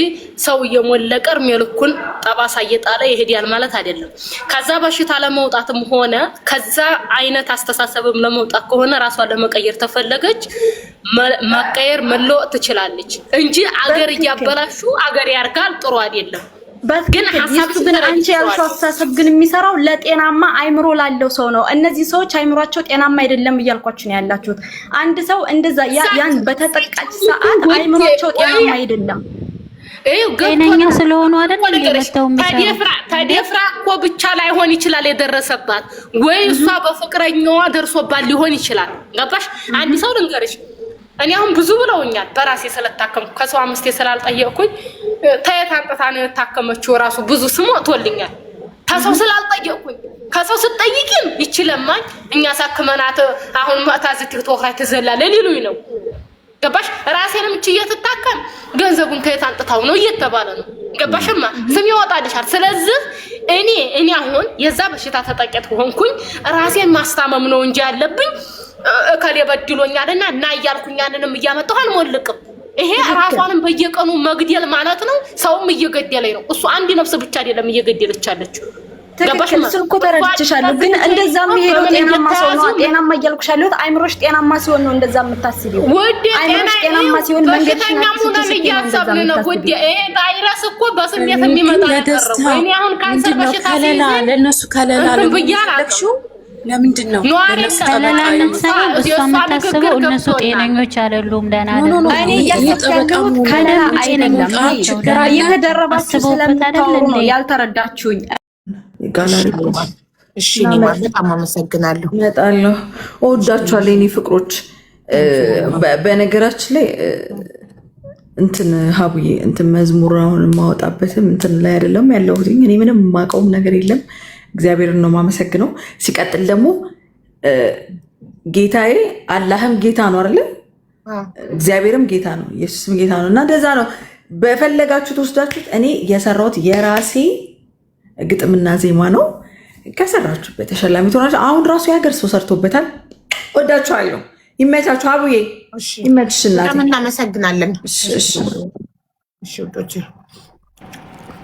ሰው የሞለቀር መልኩን ጠባሳ እየጣለ ይሄዳል ማለት አይደለም ከዛ በሽታ ለመውጣትም ሆነ ከዛ አይነት አስተሳሰብም ለመውጣት ከሆነ ራሷን ለመቀየር ተፈለገች መቀየር መለወጥ ትችላለች እንጂ አገር ያበላሹ አገር ያርጋል ጥሩ አይደለም ግን ሐሳብ ግን አንቺ ያልሽው አስተሳሰብ ግን የሚሰራው ለጤናማ አይምሮ ላለው ሰው ነው እነዚህ ሰዎች አይምሮአቸው ጤናማ አይደለም እያልኳችሁ ነው ያላችሁት አንድ ሰው እንደዛ ያን በተጠቃች ሰዓት አይምሮአቸው ጤናማ አይደለም ጤነኛ ስለሆኑ አይደል እንደመተው ተደፍራ እኮ ብቻ ላይሆን ይችላል የደረሰባት ወይ እሷ በፍቅረኛዋ ደርሶባት ሊሆን ይችላል ገባሽ አንድ ሰው ልንገርሽ እኔ አሁን ብዙ ብለውኛል በራሴ ስለታከምኩ ከሰው አምስቴ ስላልጠየቅኩኝ ታየት አንጠታ ነው የታከመችው ራሱ ብዙ ስም ወጥቶልኛል ከሰው ስላልጠየቅኩኝ ከሰው ስትጠይቂም ይችላልማኝ እኛ ሳክመናት አሁን ማታዝ ቲክቶክ ላይ ተዘላለ ሊሉኝ ነው ገባሽ ራሴንም እቺ እየተታከም ገንዘቡን ከየት አንጠታው ነው እየተባለ ነው ገባሽማ ስም ይወጣልሻል ስለዚህ እኔ አሁን የዛ በሽታ ተጠቂት ሆንኩኝ ራሴን ማስታመም ነው እንጂ ያለብኝ ከሌ በድሎኛልና እና ያልኩኛንንም እያመጣሁ አልሞልቅም ይሄ ራሷንም በየቀኑ መግደል ማለት ነው ሰውም እየገደለኝ ነው እሱ አንድ ነፍስ ብቻ አይደለም እየገደለች ያለችው ገባሽ ስልኩ ተረድቻለሁ ግን እንደዛም ሄዶ ጤናማ ሰው ነው ጤናማ እያልኩሻለሁ አይምሮሽ ጤናማ ሲሆን ነው እንደዛ የምታስቢው አይምሮሽ ጤናማ ሲሆን መንገድሽና ሙናን እያሰብን ነው ወዲ ይሄ ቫይረስ እኮ በስሜት የሚመጣ ነገር ነው እኔ አሁን ካንሰር በሽታ ከለላ ለነሱ ከለላ ለብያላችሁ ለምንድን ነው ስለላነት ሳይሆን እሷ የምታስበው እነሱ ጤነኞች አይደሉም፣ ደህና አይደሉም። እኔ እያሰብኩት ከለላ አይደለም እየተደረባችሁ ስለምታወሩ ነው ያልተረዳችሁኝ። ጋላሪ እሺ እኔ በጣም አመሰግናለሁ። እመጣለሁ። እወዳችኋለሁ የኔ ፍቅሮች። በነገራችን ላይ እንትን ሀቡዬ እንትን መዝሙር አሁን የማወጣበትም እንትን ላይ አይደለም ያለሁት። እኔ ምንም የማውቀውም ነገር የለም። እግዚአብሔርን ነው የማመሰግነው። ሲቀጥል ደግሞ ጌታዬ አላህም ጌታ ነው አይደለ? እግዚአብሔርም ጌታ ነው፣ ኢየሱስም ጌታ ነው። እና እንደዛ ነው በፈለጋችሁት ወስዳችሁት። እኔ የሰራሁት የራሴ ግጥምና ዜማ ነው። ከሰራችሁበት ተሸላሚ ትሆናላችሁ። አሁን ራሱ የሀገር ሰው ሰርቶበታል። ወዳችኋለሁ። ይመቻችሁ። አቡዬ ይመችሽ እናቴ። እናመሰግናለን። እሺ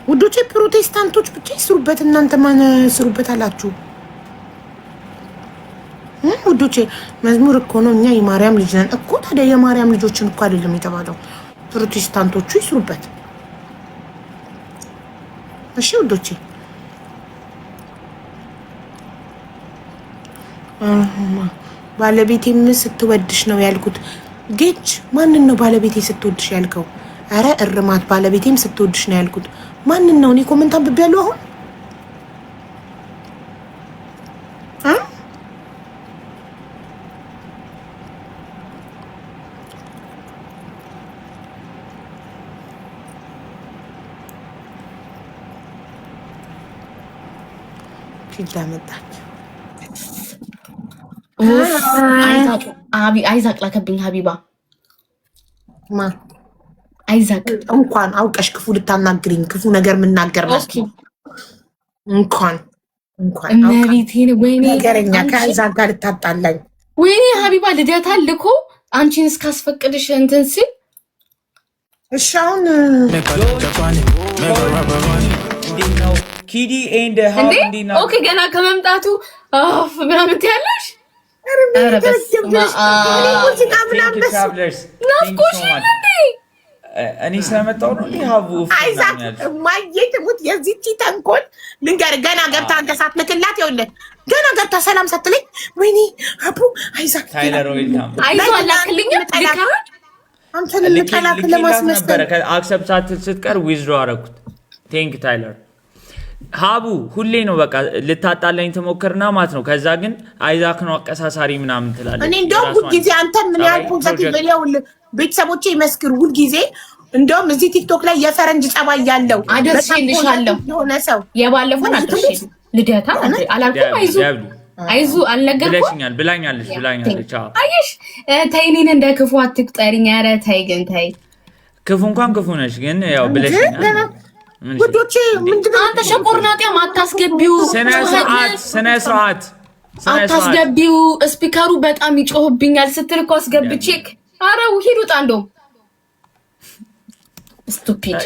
ውዶቼ ፕሮቴስታንቶች ብቻ ይስሩበት፣ እናንተ ማን ስሩበት አላችሁ? ውዶቼ መዝሙር እኮ ነው። እኛ የማርያም ልጅ ነን እኮ። ታዲያ የማርያም ልጆችን እኮ አይደለም የተባለው። ፕሮቴስታንቶቹ ይስሩበት። እሺ ውዶቼ ባለቤቴም ስትወድሽ ነው ያልኩት። ጌች ማንን ነው ባለቤቴ ስትወድሽ ያልከው? አረ እርማት ባለቤቴም ስትወድሽ ነው ያልኩት። ማንን ነው? እኔ ኮመንት አንብቤያለሁ። አሁን ኪዳመጣች አይዛቅ ላከብኝ። ሀቢባ ማ አይዛቅ እንኳን አውቀሽ ክፉ ልታናግሪኝ ክፉ ነገር የምናገር መስሎኝ እንኳን እመቤቴን ወይኔ ነገረኛ ከአይዛቅ ጋር ልታጣላኝ። ወይኔ ሀቢባ ልደታ ልኮ አንቺን እስካስፈቅድሽ እንትን ሲል እሺ አሁን ኪዲ ኤንድ ሃው እንዲና ኦኬ ገና ከመምጣቱ አፍ ምናምን ትያለሽ። እኔ ስለመጣሁ ነው ሀቡ አይዛቅ ማየት ሙት የዚህቺ ተንኮል ልንገርህ። ገና ገብታ አንተ ሳትልክላት ይኸውልህ ገና ገብታ ሰላም ሳትለኝ ወይኔ አቡ አይዛቅ ታይለር ዌልካም አይዞ አላክልኝ አንተን ልቀላክ ለማስመሰል አክሰፕት ስትቀር ዊዝድሮ አደረኩት። ቴንክ ታይለር ሀቡ ሁሌ ነው በቃ ልታጣላኝ ትሞክርና ማለት ነው። ከዛ ግን አይዛክ ነው አቀሳሳሪ ምናምን ትላለች። እኔ እንደውም ሁልጊዜ አንተን ምን ያህል ፖዘቲቭ ቤተሰቦቼ ይመስክሩ። ሁልጊዜ እንደውም እዚህ ቲክቶክ ላይ የፈረንጅ ጸባይ ያለው አደርሽልሻለሁ የሆነ ሰው የባለፈውን አድርሽ ልደታ አላልኩም። አይዙ አልነገርኩም ብላኛለች። አየሽ ተይ እኔን እንደ ክፉ አትቁጠሪኝ። ኧረ ተይ ግን ተይ። ክፉ እንኳን ክፉ ነሽ ግን ያው ብለሽኛል። ውዶቼ ምንድነው አንተ ሸቆርናጤም አታስገቢው። ስነ ስርዓት አታስገቢው። ስፒከሩ በጣም ይጮህብኛል ስትል እኮ አስገብቼክ። ኧረ ሂድ ውጣ። እንደውም ስቱፒድ።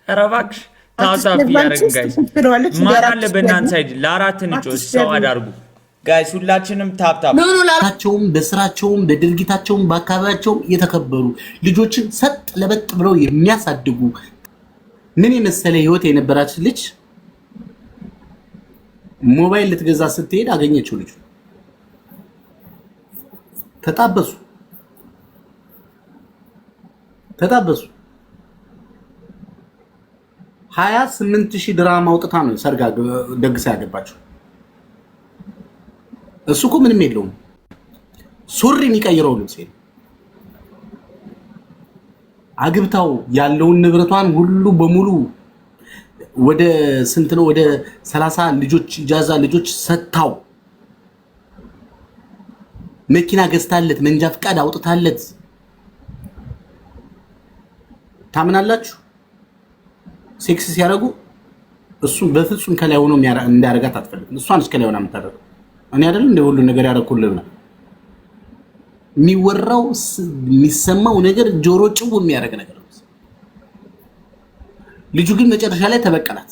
ኧረ እባክሽ ታውታፍ ያረግን ጋይስ ማን አለ በእናንተ ሳይድ ለአራት ንጮች ሰው አዳርጉ ጋይስ። ሁላችንም ታፕታፕ ናቸውም በስራቸውም በድርጊታቸውም በአካባቢያቸውም የተከበሩ ልጆችን ሰጥ ለበጥ ብለው የሚያሳድጉ ምን የመሰለ ህይወት የነበራች ልጅ ሞባይል ልትገዛ ስትሄድ አገኘችው። ልጅ ተጣበሱ 28,000 ድራም አውጥታ ነው ሰርጋ ደግሳ ያገባችው። እሱ እኮ ምንም የለውም። ሱሪ የሚቀይረው ልብስ የለም። አግብታው ያለውን ንብረቷን ሁሉ በሙሉ ወደ ስንት ነው? ወደ 30 ልጆች ኢጃዛ ልጆች ሰጣው። መኪና ገዝታለት መንጃ ፍቃድ አውጥታለት። ታምናላችሁ? ሴክስ ሲያደርጉ እሱ በፍጹም ከላይ ሆኖ እንዲያረጋት አትፈልግም። እሷን ከላይ ሆና የምታደርገው እኔ አይደለም እንደ ሁሉ ነገር ያደረኩልህ ነው። የሚወራው የሚሰማው ነገር ጆሮ ጭው የሚያደርግ ነገር ነው። ልጁ ግን መጨረሻ ላይ ተበቀላት።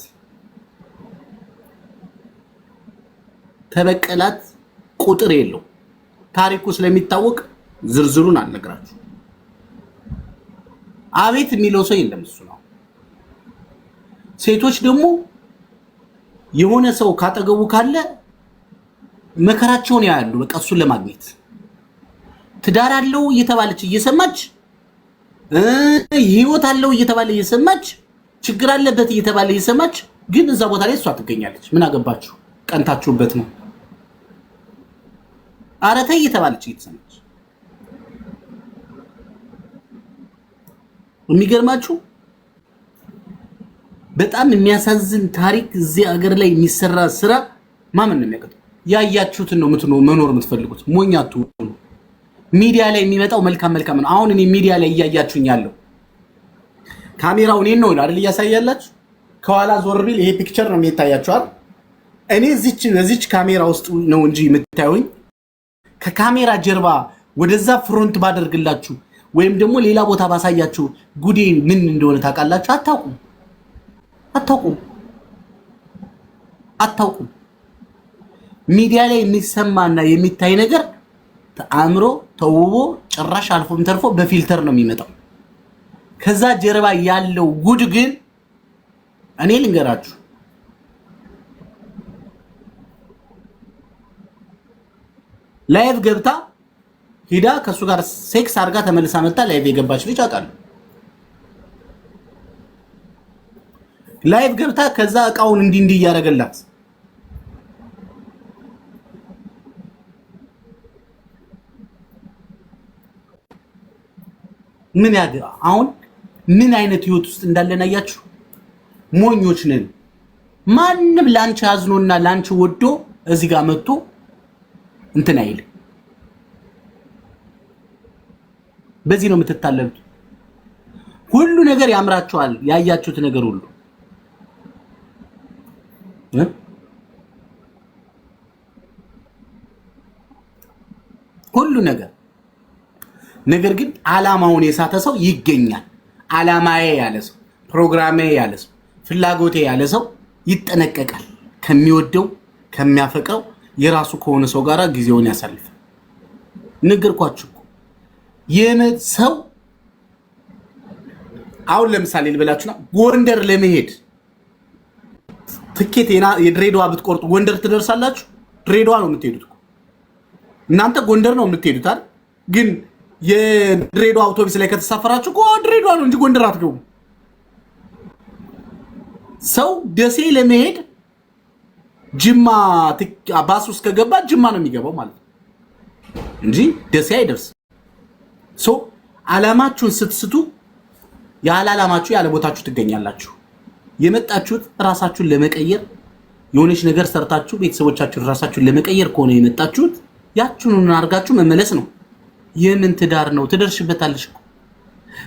ቁጥር የለው። ታሪኩ ስለሚታወቅ ዝርዝሩን አልነግራችሁ። አቤት የሚለው ሰው የለም። እሱ ነው። ሴቶች ደግሞ የሆነ ሰው ካጠገቡ ካለ መከራቸውን ያያሉ። በቃ እሱን ለማግኘት ትዳር አለው እየተባለች እየሰማች ህይወት አለው እየተባለ እየሰማች ችግር አለበት እየተባለ እየሰማች ግን እዛ ቦታ ላይ እሷ ትገኛለች። ምን አገባችሁ? ቀንታችሁበት ነው። አረተ እየተባለች እየተሰማች የሚገርማችሁ በጣም የሚያሳዝን ታሪክ እዚህ ሀገር ላይ የሚሰራ ስራ ማመን ነው የሚያቀጥ ያያችሁትን ነው መኖር የምትፈልጉት። ሞኛ አትሁኑ። ሚዲያ ላይ የሚመጣው መልካም ነው። አሁን እኔ ሚዲያ ላይ እያያችሁኝ ያለው ካሜራው እኔን ነው አይደል እያሳያላችሁ። ከኋላ ዞር ቢል ይሄ ፒክቸር ነው የሚታያችኋል። እኔ እዚች ካሜራ ውስጥ ነው እንጂ የምታዩኝ ከካሜራ ጀርባ ወደዛ ፍሮንት ባደርግላችሁ ወይም ደግሞ ሌላ ቦታ ባሳያችሁ ጉዴ ምን እንደሆነ ታውቃላችሁ? አታውቁም። ሚዲያ ላይ የሚሰማና የሚታይ ነገር ተአምሮ ተውቦ ጭራሽ አልፎም ተርፎ በፊልተር ነው የሚመጣው። ከዛ ጀርባ ያለው ጉድ ግን እኔ ልንገራችሁ። ላይቭ ገብታ ሂዳ ከሱ ጋር ሴክስ አርጋ ተመልሳ መጣ ላይቭ የገባች ልጅ አውቃለሁ። ላይቭ ገብታ ከዛ እቃውን እንዲህ እያደረገላት ምን ያገ አሁን ምን አይነት ህይወት ውስጥ እንዳለን አያችሁ? ሞኞች ነን። ማንም ላንቺ አዝኖና ላንቺ ወዶ እዚህ ጋር መጥቶ እንትን አይል። በዚህ ነው የምትታለሉት። ሁሉ ነገር ያምራችኋል፣ ያያችሁት ነገር ሁሉ ነገር ግን ዓላማውን የሳተ ሰው ይገኛል። ዓላማዬ ያለ ሰው፣ ፕሮግራሜ ያለ ሰው፣ ፍላጎቴ ያለ ሰው ይጠነቀቃል። ከሚወደው ከሚያፈቅረው የራሱ ከሆነ ሰው ጋር ጊዜውን ያሳልፍ። ነገርኳችሁ እኮ ሰው አሁን ለምሳሌ ልበላችሁና ጎንደር ለመሄድ ትኬት የድሬዳዋ ብትቆርጡ ጎንደር ትደርሳላችሁ። ድሬዳዋ ነው የምትሄዱት እኮ እናንተ ጎንደር ነው የምትሄዱት አይደል? ግን የድሬዳዋ አውቶቡስ ላይ ከተሳፈራችሁ እኮ ድሬዳዋ ነው እንጂ ጎንደር አትገቡ። ሰው ደሴ ለመሄድ ጅማ ባስ ውስጥ ከገባ ጅማ ነው የሚገባው ማለት ነው እንጂ ደሴ አይደርስም። ዓላማችሁን ስትስቱ ያለ ዓላማችሁ ያለ ቦታችሁ ትገኛላችሁ። የመጣችሁት ራሳችሁን ለመቀየር የሆነች ነገር ሰርታችሁ ቤተሰቦቻችሁን ራሳችሁን ለመቀየር ከሆነ የመጣችሁት ያችሁን አድርጋችሁ መመለስ ነው። የምን ትዳር ነው? ትደርሽበታለሽ እኮ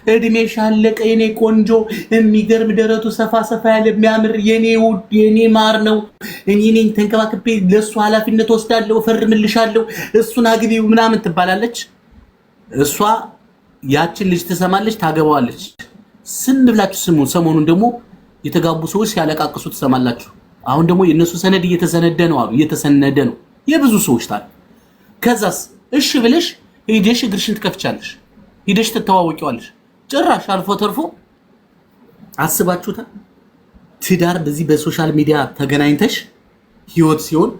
እድሜሽ አለቀ። የኔ ቆንጆ የሚገርም ደረቱ ሰፋ ያለ የሚያምር የኔ ውድ የኔ ማር ነው። እኔ ነኝ ተንከባክቤ ለሱ ኃላፊነት ወስዳለሁ፣ እፈርምልሻለሁ፣ እሱን አግቢው ምናምን ትባላለች። እሷ ያችን ልጅ ትሰማለች፣ ታገባዋለች። ስን ብላችሁ ስሙ። ሰሞኑን ደግሞ የተጋቡ ሰዎች ሲያለቃቅሱ ትሰማላችሁ። አሁን ደግሞ የነሱ ሰነድ እየተሰነደ ነው አሉ። እየተሰነደ ነው የብዙ ሰዎች ታዲያ። ከዛስ እሺ ብለሽ ሄደሽ እግርሽን ትከፍቻለሽ፣ ሄደሽ ትተዋወቂዋለሽ። ጭራሽ አልፎ ተርፎ አስባችሁታል? ትዳር በዚህ በሶሻል ሚዲያ ተገናኝተሽ ህይወት ሲሆን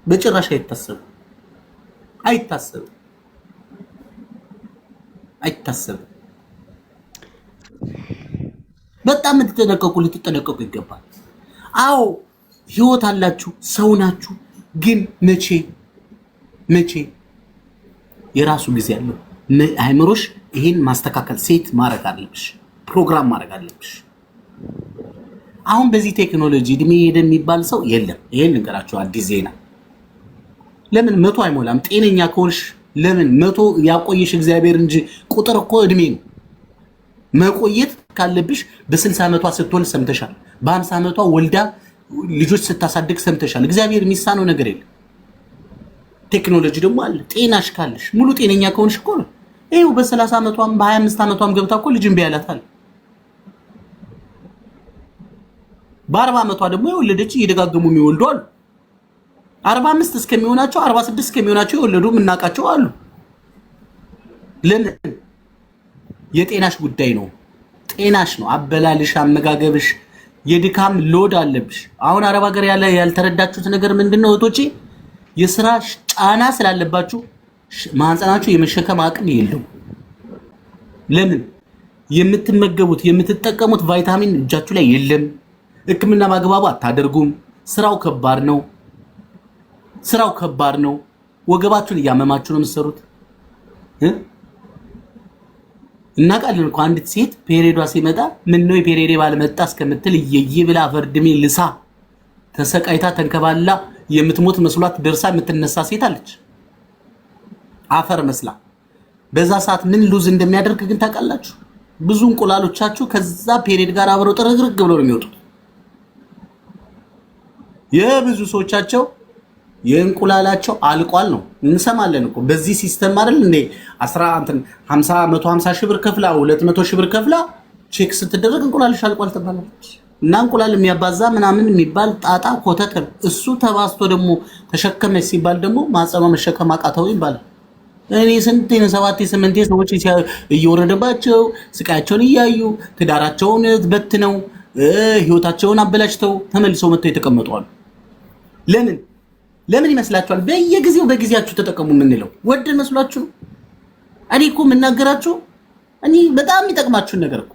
በጭራሽ አይታሰብም። በጣም ልትጠነቀቁ ይገባል። አዎ ህይወት አላችሁ፣ ሰው ናችሁ። ግን መቼ የራሱ ጊዜ አለው። አይምሮሽ ይሄን ማስተካከል ሴት ማድረግ አለብሽ፣ ፕሮግራም ማድረግ አለብሽ። አሁን በዚህ ቴክኖሎጂ እድሜ ሄደ የሚባል ሰው የለም። ይሄን እንገራችሁ አዲስ ዜና። ለምን 100 አይሞላም? ጤነኛ ከሆንሽ ለምን 100 ያቆየሽ እግዚአብሔር እንጂ ቁጥር እኮ እድሜ ነው። መቆየት ካለብሽ በ60 ዓመቷ ስትወልድ ሰምተሻል። በ50 ዓመቷ ወልዳ ልጆች ስታሳድግ ሰምተሻል። እግዚአብሔር የሚሳነው ነገር የለም። ቴክኖሎጂ ደግሞ አለ። ጤናሽ ካለሽ ሙሉ ጤነኛ ከሆንሽ እኮ ነው። ይሄው በ30 ዓመቷም በ25 ዓመቷም ገብታ እኮ ልጅም ቢያላታል። በ40 ዓመቷ ደግሞ የወለደች እየደጋገሙ የሚወልዱ አሉ። 45 እስከሚሆናቸው 46 እስከሚሆናቸው የወለዱ የምናውቃቸው አሉ። ለምን? የጤናሽ ጉዳይ ነው። ጤናሽ ነው። አበላልሽ፣ አመጋገብሽ፣ የድካም ሎድ አለብሽ። አሁን አረብ ሀገር ያልተረዳችሁት ነገር ምንድነው እህቶቼ? የስራ ጫና ስላለባችሁ ማህፀናችሁ የመሸከም አቅም የለው። ለምን? የምትመገቡት የምትጠቀሙት ቫይታሚን እጃችሁ ላይ የለም። ሕክምና ማግባቡ አታደርጉም። ስራው ከባድ ነው። ወገባችሁን እያመማችሁ ነው የምትሰሩት። እናውቃለን እኮ አንዲት ሴት ፔሬዷ ሲመጣ ምን ነው የፔሬዴ ባልመጣ እስከምትል እየየ ብላ አፈርድሜ ልሳ ተሰቃይታ ተንከባላ የምትሞት መስሏት ደርሳ የምትነሳ ሴት አለች። አፈር መስላ በዛ ሰዓት ምን ሉዝ እንደሚያደርግ ግን ታውቃላችሁ? ብዙ እንቁላሎቻችሁ ከዛ ፔሬድ ጋር አብረው ጥርግርግ ብለው ነው የሚወጡት። የብዙ ሰዎቻቸው የእንቁላላቸው አልቋል ነው እንሰማለን እኮ። በዚህ ሲስተም አይደል እንዴ 50 150 ሺህ ብር ከፍላ 200 ሺህ ብር ከፍላ ቼክ ስትደረግ እንቁላልሽ አልቋል ተባለች። እና እንቁላል የሚያባዛ ምናምን የሚባል ጣጣ ኮተት እሱ ተባስቶ ደግሞ ተሸከመች ሲባል ደግሞ ማጸኗ መሸከም አቃተው ይባላል። እኔ ስንት 7 8 ሰዎች እየወረደባቸው ስቃያቸውን እያዩ ትዳራቸውን በትነው ህይወታቸውን አበላሽተው ተመልሰው መጥተው የተቀመጡ አሉ። ለምን ይመስላችኋል? በጊዜያችሁ ተጠቀሙ የምንለው ወደን መስሏችሁ? እኔ እኮ የምናገራችሁ እኔ በጣም የሚጠቅማችሁን ነገር እኮ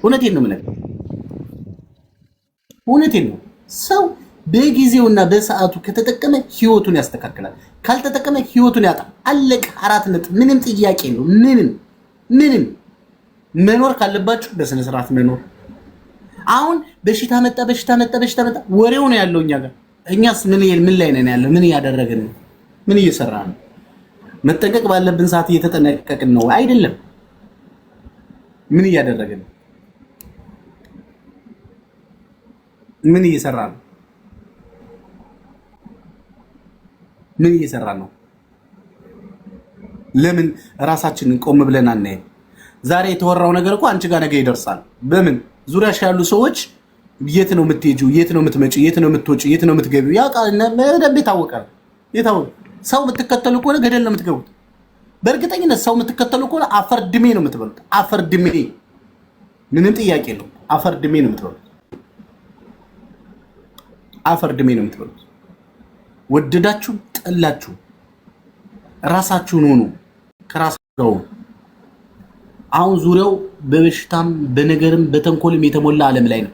እውነቴን ነው የምነግርህ። እውነቴን ነው። ሰው በጊዜውና በሰዓቱ ከተጠቀመ ህይወቱን ያስተካክላል፣ ካልተጠቀመ ህይወቱን ያጣል። አለቀ። 4 ነጥብ። ምንም ጥያቄ ነው። ምንም መኖር ካለባችሁ በስነ ስርዓት መኖር። አሁን በሽታ መጣ ወሬው ነው ያለው እኛ ጋር። እኛስ ምን ላይ ነን ያለው? ምን እያደረግን ነው? ምን እየሰራን ነው? መጠንቀቅ ባለብን ሰዓት እየተጠነቀቅን ነው አይደለም? ምን እያደረግን ነው? ምን እየሰራን ነው? ለምን ራሳችንን ቆም ብለን አናይም? ዛሬ የተወራው ነገር እኮ አንቺ ጋር ነገ ይደርሳል። በምን ዙሪያሽ ያሉ ሰዎች የት ነው የምትሄጂው? የት ነው የምትመጪው? የት ነው የምትወጪው? የት ነው የምትገቢው? ያ በደንብ የታወቀ ነው። ሰው የምትከተሉ ከሆነ ገደል ነው የምትገቡት። በእርግጠኝነት ሰው የምትከተሉ ከሆነ አፈር ድሜ ነው የምትበሉት። አፈር ድሜ፣ ምንም ጥያቄ የለውም። አፈር ድሜ ነው የምትበሉት። ወደዳችሁ ጠላችሁ ራሳችሁን ሆኑ። ከራሳችሁ አሁን ዙሪያው በበሽታም በነገርም በተንኮልም የተሞላ ዓለም ላይ ነው።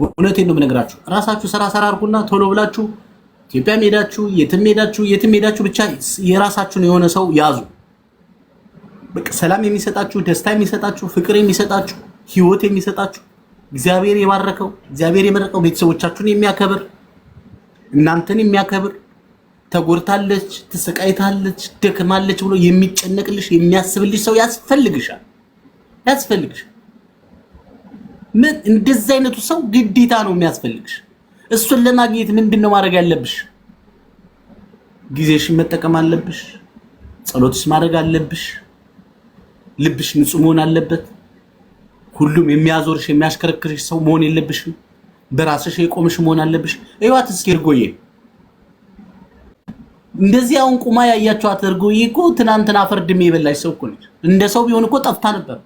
እውነቴን ነው የምነግራችሁ። ራሳችሁ ሰራ አድርጉና ቶሎ ብላችሁ ኢትዮጵያ የትም ሄዳችሁ ብቻ የራሳችሁን የሆነ ሰው ያዙ። በቃ ሰላም የሚሰጣችሁ፣ ደስታ የሚሰጣችሁ፣ ፍቅር የሚሰጣችሁ፣ ህይወት የሚሰጣችሁ እግዚአብሔር የባረከው እግዚአብሔር የመረቀው ቤተሰቦቻችሁን የሚያከብር እናንተን የሚያከብር ተጎድታለች፣ ተሰቃይታለች፣ ደክማለች ብሎ የሚጨነቅልሽ የሚያስብልሽ ሰው ያስፈልግሻል። ምን እንደዚህ አይነቱ ሰው ግዴታ ነው የሚያስፈልግሽ። እሱን ለማግኘት ምንድነው ማድረግ ያለብሽ? ጊዜሽን መጠቀም አለብሽ። ጸሎትሽ ማድረግ አለብሽ። ልብሽ ንጹህ መሆን አለበት። ሁሉም የሚያዞርሽ የሚያሽከረክርሽ ሰው መሆን የለብሽም። በራስሽ የቆምሽ መሆን አለብሽ። እዩዋት እስኪ እርጎዬ፣ እንደዚህ አሁን ቁማ ያያችኋት እርጎዬ እኮ ትናንትና አፈር ድሜ የበላሽ ሰው እኮ ነች። እንደ ሰው ቢሆን እኮ ጠፍታ ነበር።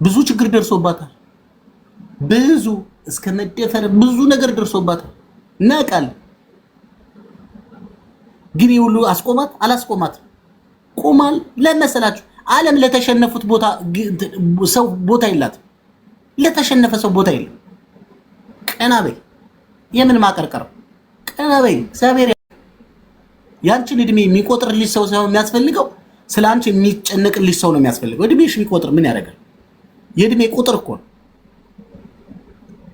ብዙ ችግር ደርሶባታል። ብዙ እስከ መደፈር ብዙ ነገር ደርሶባታል። እናውቃለን። ግን ይሁሉ አስቆማት አላስቆማትም? ቆማል። ለመሰላችሁ ዓለም ለተሸነፉት ቦታ ሰው ቦታ የላትም። ለተሸነፈ ሰው ቦታ የለም። ቀና በይ። የምን ማቀርቀር? ቀና በይ። እግዚአብሔር ያንቺን እድሜ የሚቆጥርልሽ ሰው ሳይሆን የሚያስፈልገው ስላንቺ የሚጨነቅልሽ ሰው ነው የሚያስፈልገው። እድሜሽ ቢቆጥር ምን ያደርጋል? የእድሜ ቁጥር እኮ ነው።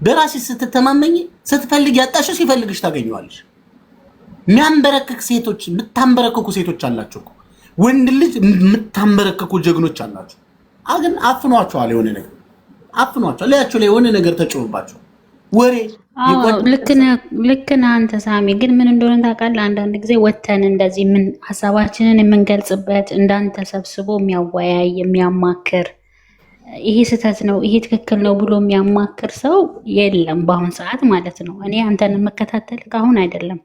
በራስሽ ስትተማመኝ ስትፈልግ ያጣሽ ሲፈልግሽ ታገኘዋለሽ። የሚያንበረክክ ሴቶች የምታንበረክኩ ሴቶች አላችሁ እኮ። ወንድ ልጅ የምታንበረክኩ ጀግኖች አላችሁ። ግን አፍኗቸዋል። የሆነ ነገር አፍኗቸዋል። ላያቸው ላይ የሆነ ነገር ተጭውባቸው ወሬ ልክ ነህ አንተ ሳሚ። ግን ምን እንደሆነ ታውቃለህ? አንዳንድ ጊዜ ወተን እንደዚህ ምን ሀሳባችንን የምንገልጽበት እንዳንተ ሰብስቦ የሚያወያይ የሚያማክር ይሄ ስህተት ነው ይሄ ትክክል ነው ብሎ የሚያማክር ሰው የለም በአሁን ሰዓት ማለት ነው። እኔ አንተን የምከታተል አሁን አይደለም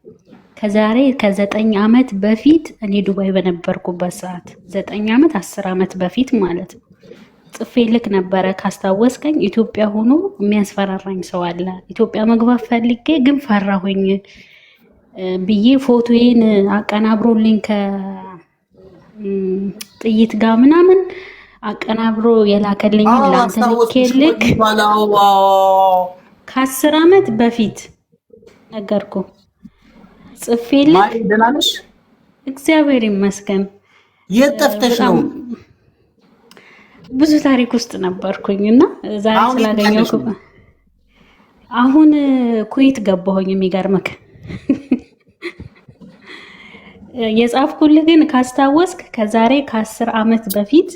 ከዛሬ ከ9 ዓመት በፊት እኔ ዱባይ በነበርኩበት ሰዓት 9 ዓመት 10 ዓመት በፊት ማለት ነው ጽፌ ልክ ነበረ ካስታወስከኝ። ኢትዮጵያ ሆኖ የሚያስፈራራኝ ሰው አለ። ኢትዮጵያ መግባት ፈልጌ ግን ፈራሁኝ ብዬ ፎቶዬን አቀናብሮልኝ ከጥይት ጋር ምናምን አቀናብሮ የላከልኝ ላንተ ልኬልክ ከ10 ዓመት በፊት ነገርኩ ጽፌልክ። እግዚአብሔር ይመስገን። የት ጠፍተሽ ነው? ብዙ ታሪክ ውስጥ ነበርኩኝና ዛሬ ስላገኘው አሁን ኩዌት ገባሁኝ። የሚገርምክ የጻፍኩልህ ግን ካስታወስክ ከዛሬ ከ10 ዓመት በፊት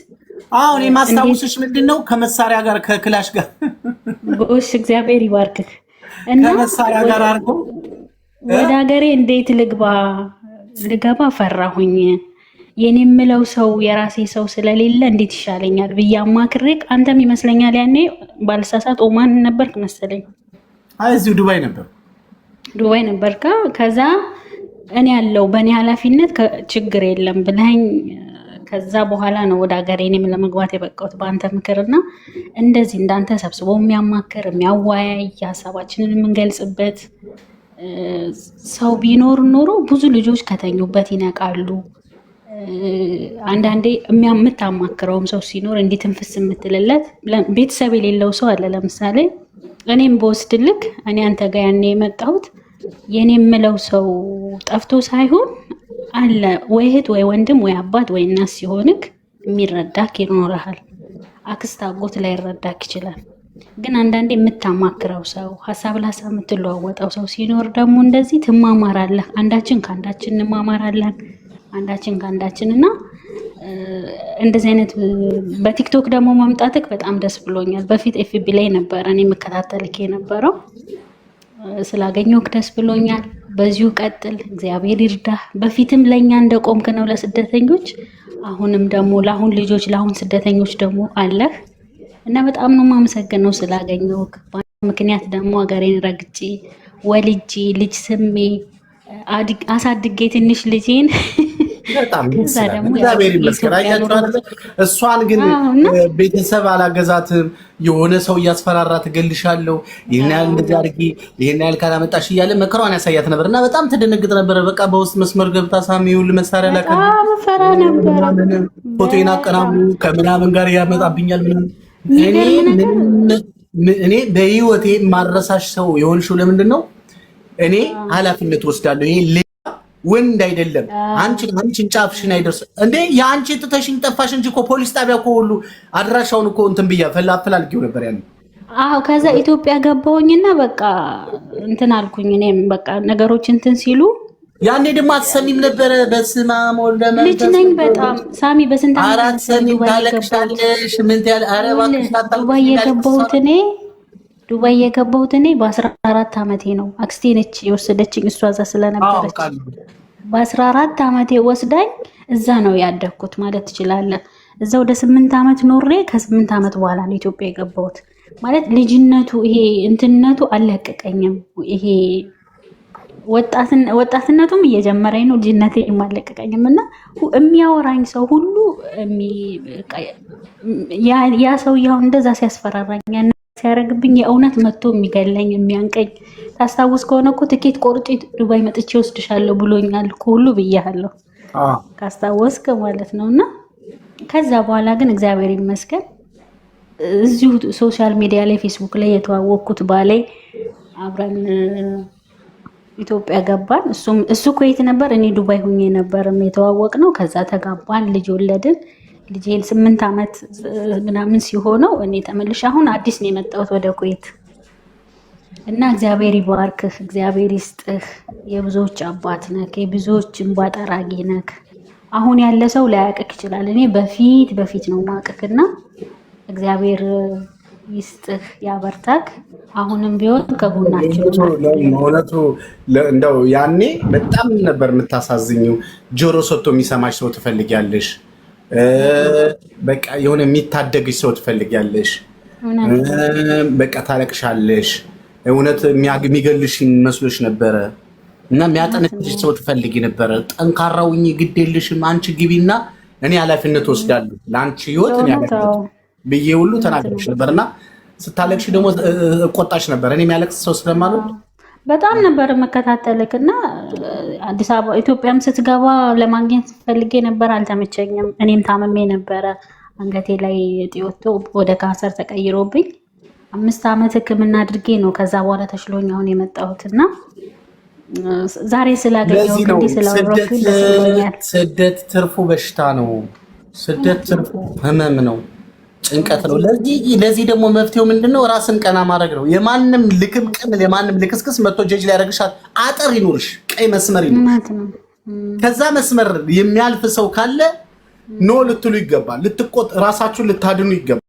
አሁን የማስታወስሽ ምንድነው? ከመሳሪያ ጋር ከክላሽ ጋር ጎሽ እግዚአብሔር ይባርክህ። እና ከመሳሪያ ጋር አርጎ ወደ ሀገሬ እንዴት ልገባ ፈራሁኝ። የኔ የምለው ሰው የራሴ ሰው ስለሌለ እንዴት ይሻለኛል ብዬ አማክሬክ፣ አንተም ይመስለኛል ያኔ ባልሳሳት ኦማን ነበርክ መሰለኝ። አይ እዚሁ ዱባይ ነበርካ። ከዛ እኔ ያለው በእኔ ኃላፊነት ችግር የለም ብለኸኝ ከዛ በኋላ ነው ወደ ሀገሬ እኔም ለመግባት የበቃሁት በአንተ ምክርና እንደዚህ እንዳንተ ሰብስቦ የሚያማክር የሚያወያይ ሀሳባችንን የምንገልጽበት ሰው ቢኖር ኖሮ ብዙ ልጆች ከተኙበት ይነቃሉ። አንዳንዴ የምታማክረውም ሰው ሲኖር እንዴት ትንፍስ የምትልለት ቤተሰብ የሌለው ሰው አለ። ለምሳሌ እኔም በወስድልክ እኔ አንተ ጋር ያኔ የመጣሁት የኔ የምለው ሰው ጠፍቶ ሳይሆን አለ ወይ እህት ወይ ወንድም ወይ አባት ወይ እናት ሲሆንክ የሚረዳክ ይኖርሃል። አክስት አጎት ላይ ይረዳክ ይችላል። ግን አንዳንዴ የምታማክረው ሰው ሀሳብ ለሀሳብ የምትለዋወጠው ሰው ሲኖር ደግሞ እንደዚህ ትማማራለህ። አንዳችን ከአንዳችን እንማማራለን፣ አንዳችን ከአንዳችን እና እንደዚህ አይነት በቲክቶክ ደግሞ ማምጣትክ በጣም ደስ ብሎኛል። በፊት ኤፍቢ ላይ ነበረ እኔ የምከታተልክ የነበረው። ስላገኘሁክ ደስ ብሎኛል። በዚሁ ቀጥል፣ እግዚአብሔር ይርዳህ። በፊትም ለእኛ እንደቆምክ ነው ለስደተኞች፣ አሁንም ደግሞ ለአሁን ልጆች ለአሁን ስደተኞች ደግሞ አለህ እና በጣም ነው የማመሰግነው ስላገኘሁክ። ምክንያት ደግሞ ሀገሬን ረግጬ ወልጄ ልጅ ስሜ አሳድጌ ትንሽ ልጄን በጣም እግዚአብሔር ይመስገን። እሷን ግን ቤተሰብ አላገዛትም። የሆነ ሰው እያስፈራራ ትገልሻለሁ፣ ይሄን ያህል እንደዚህ አድርጊ፣ ይሄን ያህል ካላመጣሽ እያለ መከራዋን ያሳያት ነበር እና በጣም ትደነግጥ ነበር። በቃ በውስጥ መስመር ገብታ ሳሚ ሁሉ መሳሪያ ላከ ፎቶዬን አቀናብሩ ከምናምን ጋር ያመጣብኛል ምናምን። እኔ በህይወቴ ማረሳሽ ሰው የሆንሽው ለምንድን ነው? እኔ ኃላፊነት ወስዳለሁ። ይሄ ወንድ አይደለም። አንቺን ጫፍሽን አይደርስ እንዴ? የአንቺ ጥተሽኝ ጠፋሽ እንጂ እኮ ፖሊስ ጣቢያ እኮ ሁሉ አድራሻውን እኮ እንትን ብያ ፈላልጌው ነበር ያኔ። አዎ ከዛ ኢትዮጵያ ገባሁኝና በቃ እንትን አልኩኝ። እኔም በቃ ነገሮች እንትን ሲሉ ያኔ ደግሞ አትሰሚም ነበረ። በስማ ሞልደመ ልጅ ነኝ በጣም ሳሚ። በስንት አራት ሰሚ ታለቅሻለሽ። ምን ያለ አረባክሽ ዱባይ የገባሁት እኔ በ14 ዓመቴ ነው። አክስቴ ነች የወሰደችኝ፣ እሷ እዛ ስለነበረች በ14 ዓመቴ ወስዳኝ እዛ ነው ያደግኩት ማለት ትችላለህ። እዛ ወደ 8 ዓመት ኖሬ ከ8 ዓመት በኋላ ነው ኢትዮጵያ የገባሁት። ማለት ልጅነቱ ይሄ እንትነቱ አልለቀቀኝም። ይሄ ወጣትነቱም እየጀመረኝ ነው፣ ልጅነቴም አልለቀቀኝም። እና የሚያወራኝ ሰው ሁሉ ያ ሰው ያው እንደዛ ሲያስፈራራኝ ሲያረግብኝ የእውነት መጥቶ የሚገለኝ የሚያንቀኝ። ታስታውስ ከሆነ እኮ ትኬት ቆርጬ ዱባይ መጥቼ ወስድሻለሁ ብሎኛል እኮ ሁሉ ብያለሁ፣ ካስታወስክ ማለት ነው። እና ከዛ በኋላ ግን እግዚአብሔር ይመስገን እዚሁ ሶሻል ሚዲያ ላይ ፌስቡክ ላይ የተዋወቅኩት ባሌ አብረን ኢትዮጵያ ገባን። እሱ ኩዌት ነበር፣ እኔ ዱባይ ሁኜ ነበር የተዋወቅ ነው። ከዛ ተጋባን፣ ልጅ ወለድን። ልጄን 8 ዓመት ምናምን ሲሆነው እኔ ተመልሼ አሁን አዲስ ነው የመጣሁት ወደ ኩዌት እና እግዚአብሔር ይባርክህ፣ እግዚአብሔር ይስጥህ። የብዙዎች አባት ነህ፣ የብዙዎች እንባ ጠራጊ ነህ። አሁን ያለ ሰው ላያውቅህ ይችላል። እኔ በፊት ነው ማውቅህና እግዚአብሔር ይስጥህ፣ ያበርታክ። አሁንም ቢሆን ከጎናችን እውነቱ እንደው ያኔ በጣም ነበር የምታሳዝኝው። ጆሮ ሰጥቶ የሚሰማሽ ሰው ትፈልጊያለሽ። በቃ የሆነ የሚታደግሽ ሰው ትፈልጊያለሽ። በቃ ታለቅሻለሽ። እውነት የሚገልሽ መስሎሽ ነበረ እና የሚያጠነክርሽ ሰው ትፈልጊ ነበረ። ጠንካራውኝ ግድ የለሽም አንቺ ግቢና እኔ ኃላፊነት ወስዳለሁ ለአንቺ ህይወት። ብዬ ሁሉ ተናግረሽ ነበርና ስታለቅሽ ደግሞ ቆጣሽ ነበር። እኔ የሚያለቅስ ሰው ስለማልወድ በጣም ነበር መከታተልክና አዲስ አበባ ኢትዮጵያም ስትገባ ለማግኘት ፈልጌ ነበር፣ አልተመቸኝም። እኔም ታመሜ ነበረ። አንገቴ ላይ እጢ ወጥቶ ወደ ካንሰር ተቀይሮብኝ 5 ዓመት ሕክምና አድርጌ ነው ከዛ በኋላ ተሽሎኝ አሁን የመጣሁትና ዛሬ ስላገኘው እንግዲህ ስለወረኩኝ ደስ ብሎኛል። ስደት ትርፉ በሽታ ነው። ስደት ትርፉ ህመም ነው፣ ጭንቀት ነው። ለዚህ ደግሞ መፍትሄው ምንድነው? ራስን ቀና ማድረግ ነው። የማንም ልክምቅም የማንም ልክስክስ መጥቶ ጀጅ ሊያደርግሽ አጥር ይኑርሽ፣ ቀይ መስመር ይኑርሽ። ከዛ መስመር የሚያልፍ ሰው ካለ ኖ ልትሉ ይገባል። ራሳችሁን ልታድኑ ይገባል።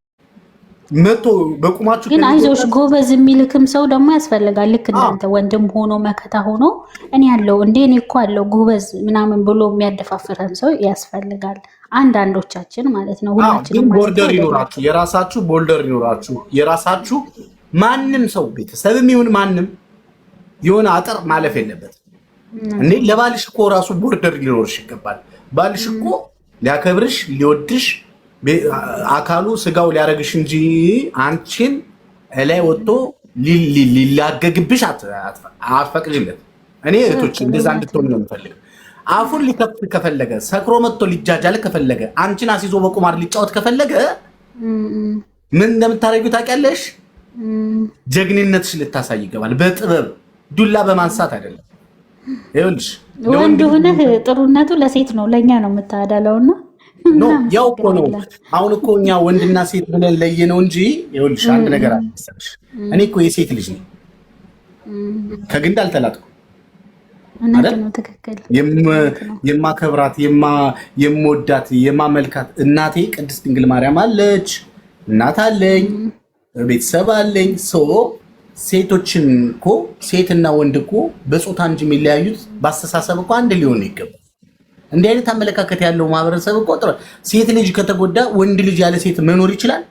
መቶ በቁማችሁ ግን አይዞሽ ጎበዝ የሚልክም ሰው ደግሞ ያስፈልጋል። ልክ እንዳንተ ወንድም ሆኖ መከታ ሆኖ እኔ ያለው እንዴ እኔ እኮ አለው ጎበዝ ምናምን ብሎ የሚያደፋፍረን ሰው ያስፈልጋል። አንዳንዶቻችን ማለት ነው። ሁላችንም ቦርደር ይኖራችሁ፣ የራሳችሁ ቦርደር ይኖራችሁ። የራሳችሁ ማንም ሰው ቤተሰብም ይሁን ማንም የሆነ አጥር ማለፍ የለበትም። እንዴ ለባልሽ እኮ ራሱ ቦርደር ሊኖርሽ ይገባል። ባልሽ እኮ ሊያከብርሽ ሊወድሽ አካሉ ስጋው ሊያረግሽ እንጂ አንቺን እላይ ወጥቶ ሊላገግብሽ አትፈቅጂለት። እኔ እህቶች እንደዛ እንድትሆኑ ነው የምፈልገው። አፉን ሊከፍት ከፈለገ ሰክሮ መጥቶ ሊጃጃል ከፈለገ አንቺን አስይዞ በቁማር ሊጫወት ከፈለገ ምን እንደምታረጊው ታውቂያለሽ? ጀግንነትሽ ልታሳይ ይገባል። በጥበብ ዱላ በማንሳት አይደለም። ይኸውልሽ ወንድ ሆነህ ጥሩነቱ ለሴት ነው፣ ለኛ ነው የምታዳለውና ኖ ያው እኮ ነው። አሁን እኮ እኛ ወንድና ሴት ብለን ለየ ነው እንጂ ይኸውልሽ አንድ ነገር አልመሰለሽ። እኔ እኮ የሴት ልጅ ነኝ፣ ከግንድ አልተላጥኩም። የማከብራት የምወዳት የማመልካት እናቴ ቅድስት ድንግል ማርያም አለች። እናት አለኝ፣ ቤተሰብ አለኝ። ሴቶችን እኮ ሴትና ወንድ እኮ በጾታ እንጂ የሚለያዩት በአስተሳሰብ እኮ አንድ ሊሆን ይገባል። እንዲህ አይነት አመለካከት ያለው ማህበረሰብ እኮ ሴት ልጅ ከተጎዳ ወንድ ልጅ ያለ ሴት መኖር ይችላል?